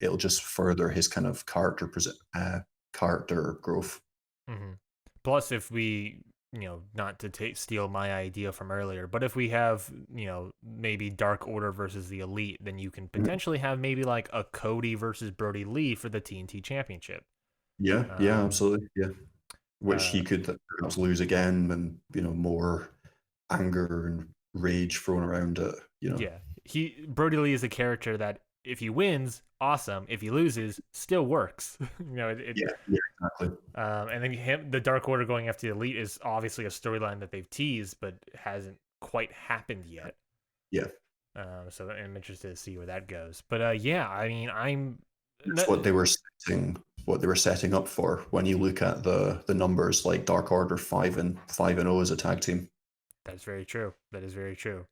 it'll just further his kind of character growth. Mm-hmm. Plus, if we, not to steal my idea from earlier, but if we have, maybe Dark Order versus the Elite, then you can Mhm. potentially have maybe like a Cody versus Brodie Lee for the TNT Championship. Yeah, yeah, Um, absolutely, yeah. Which uh, he could perhaps lose again, and more anger and rage thrown around it. yeah, Brodie Lee is a character that if he wins, awesome. If he loses, still works. Yeah, yeah, exactly. And then the Dark Order going after the Elite is obviously a storyline that they've teased, but hasn't quite happened yet. Yeah, So I'm interested to see where that goes. But yeah, I mean, it's what they were setting up for when you look at the numbers, like Dark Order 5-0 as a tag team. that's very true. That is very true.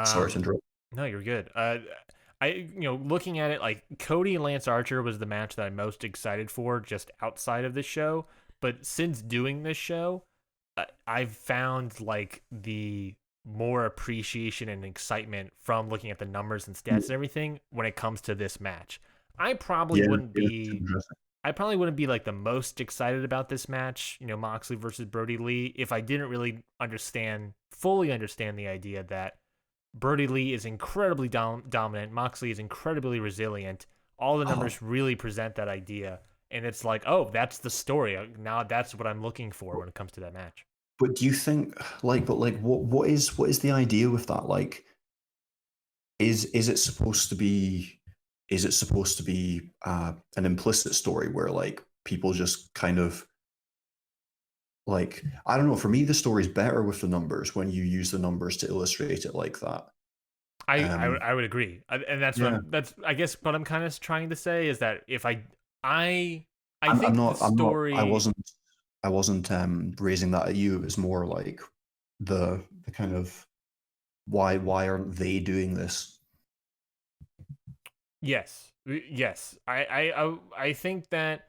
Sorry to Um, interrupt. no, you're good. Looking at it, like Cody and Lance Archer was the match that I'm most excited for, just outside of this show. But since doing this show, I've found like the more appreciation and excitement from looking at the numbers and stats and everything when it comes to this match. I probably Yeah, wouldn't yeah, it's be interesting. I probably wouldn't be like the most excited about this match, Moxley versus Brodie Lee, if I didn't really fully understand the idea that Brodie Lee is incredibly dominant, Moxley is incredibly resilient. All the Uh, numbers really present that idea, and it's like, oh, that's the story. Now that's what I'm looking for when it comes to that match. but do you think, what is the idea with that? Like, is it supposed to be an implicit story where like people just kind of like, I don't know, for me the story's better with the numbers when you use the numbers to illustrate it like that. Um I would agree, and yeah. that's I guess what I'm kind of trying to say is that if I I I'm think the not I'm not story. I wasn't raising that at you. It was more like the kind of why aren't they doing this? Yes. Yes. I think that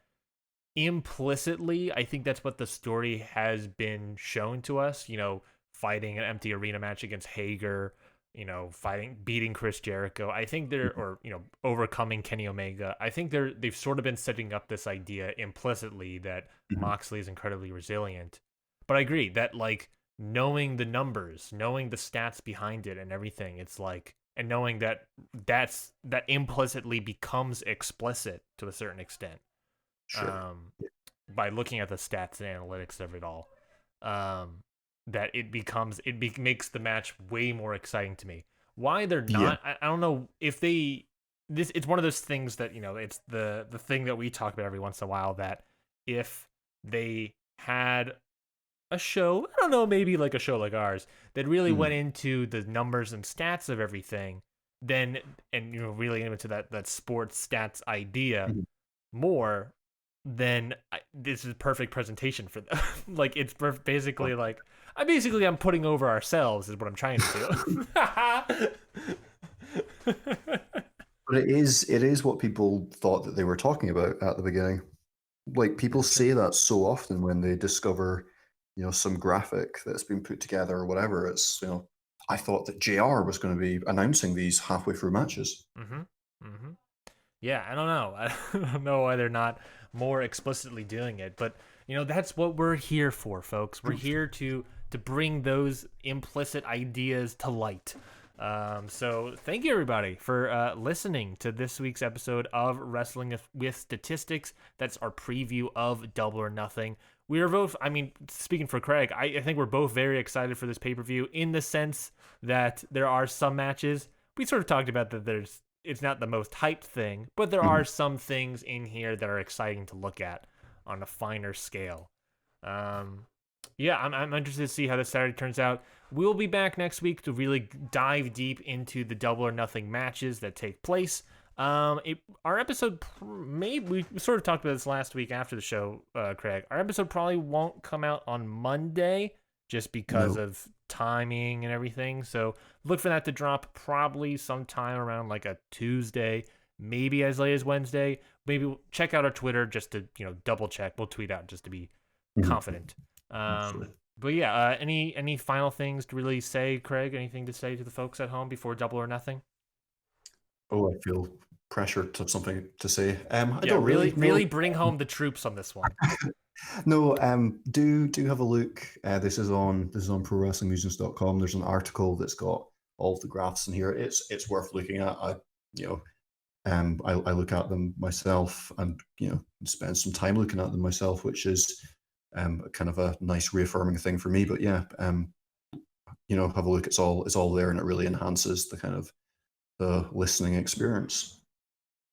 implicitly, I think that's what the story has been shown to us, fighting an empty arena match against Hager, beating Chris Jericho. I think they're or, overcoming Kenny Omega. I think they've sort of been setting up this idea implicitly that Mhm. Moxley is incredibly resilient. But I agree that like knowing the numbers, knowing the stats behind it and everything, it's like and knowing that that implicitly becomes explicit to a certain extent Sure. um, by looking at the stats and analytics of it all, um, that makes the match way more exciting to me. Why they're Yeah. not, I don't know if they this. It's one of those things that it's the thing that we talk about every once in a while that if they had a show, I don't know, maybe like a show like ours that really went Mhm. into the numbers and stats of everything, then and really into that sports stats idea Mhm. more, then this is perfect presentation for them. Like it's basically like I'm putting over ourselves is what I'm trying to do. But it is what people thought that they were talking about at the beginning. Like, people say that so often when they discover some graphic that's been put together or whatever. It's I thought that JR was going to be announcing these halfway through matches. Mm-hmm. Mm-hmm. Yeah, I don't know. I don't know why they're not more explicitly doing it, but that's what we're here for, folks. We're here to bring those implicit ideas to light. So thank you everybody for listening to this week's episode of Wrestling with Statistics. That's our preview of Double or Nothing. We are both, I mean, speaking for Craig, I think we're both very excited for this pay-per-view in the sense that there are some matches. We sort of talked about that it's not the most hyped thing, but there are some things in here that are exciting to look at on a finer scale. Yeah, I'm interested to see how this Saturday turns out. We'll be back next week to really dive deep into the Double or Nothing matches that take place. Our episode we sort of talked about this last week after the show, Craig. Our episode probably won't come out on Monday just because of timing and everything. So look for that to drop probably sometime around like a Tuesday, maybe as late as Wednesday. Maybe we'll check out our Twitter just to double check. We'll tweet out just to be confident. But yeah, any final things to really say, Craig? Anything to say to the folks at home before Double or Nothing? Oh, I feel pressured to have something to say. I don't really bring home the troops on this one. No, do have a look. This is on prowrestlingmusings.com. There's an article that's got all of the graphs in here. It's worth looking at. I look at them myself and spend some time looking at them myself, which is kind of a nice reaffirming thing for me. But yeah, have a look. It's all there, and it really enhances the kind of the listening experience.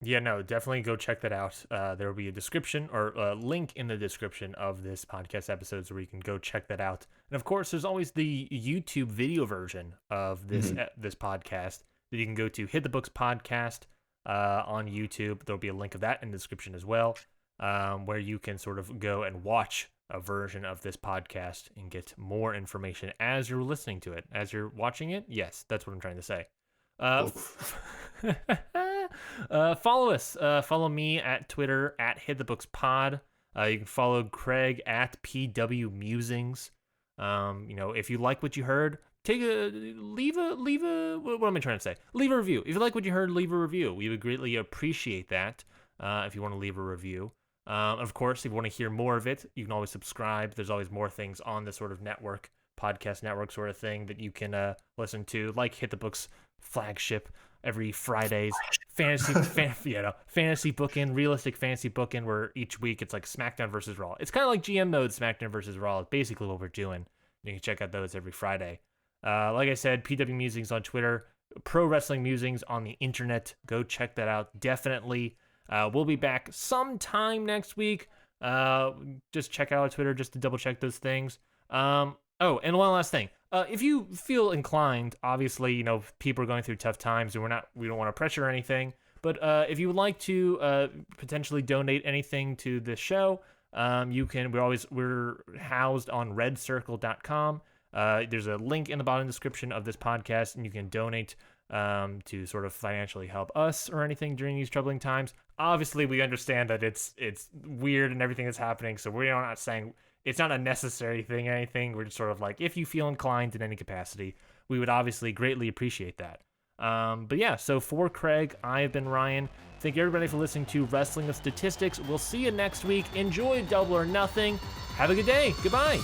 Yeah, no, definitely go check that out. There will be a description or a link in the description of this podcast episodes where you can go check that out. And of course, there's always the YouTube video version of this this podcast that you can go to. Hit the Books Podcast on YouTube. There'll be a link of that in the description as well, where you can sort of go and watch a version of this podcast and get more information as you're listening to it. As you're watching it, yes, that's what I'm trying to say. Follow us. Follow me at Twitter at HitTheBooksPod. You can follow Craig at PW Musings. If you like what you heard, leave a what am I trying to say? Leave a review. If you like what you heard, leave a review. We would greatly appreciate that. If you want to leave a review. Of course, if you want to hear more of it, you can always subscribe. There's always more things on this sort of network, podcast network sort of thing that you can listen to, like Hit the Books flagship every Fridays, fantasy booking, realistic fantasy booking, where each week it's like SmackDown versus Raw. It's kind of like GM mode, SmackDown versus Raw. It's basically what we're doing. You can check out those every Friday. Like I said, PW Musings on Twitter, Pro Wrestling Musings on the internet. Go check that out. Definitely. We'll be back sometime next week. Just check out our Twitter just to double check those things. Oh, and one last thing. If you feel inclined, obviously, people are going through tough times, and we don't want to pressure or anything. But if you would like to potentially donate anything to the show, you can. We're housed on redcircle.com. There's a link in the bottom description of this podcast, and you can donate to sort of financially help us or anything during these troubling times. Obviously, we understand that it's weird and everything that's happening, so we're not saying it's not a necessary thing or anything. We're just sort of like, if you feel inclined in any capacity, we would obviously greatly appreciate that. But yeah, so for Craig, I have been Ryan. Thank you everybody for listening to Wrestling with Statistics. We'll see you next week. Enjoy Double or Nothing. Have a good day. Goodbye.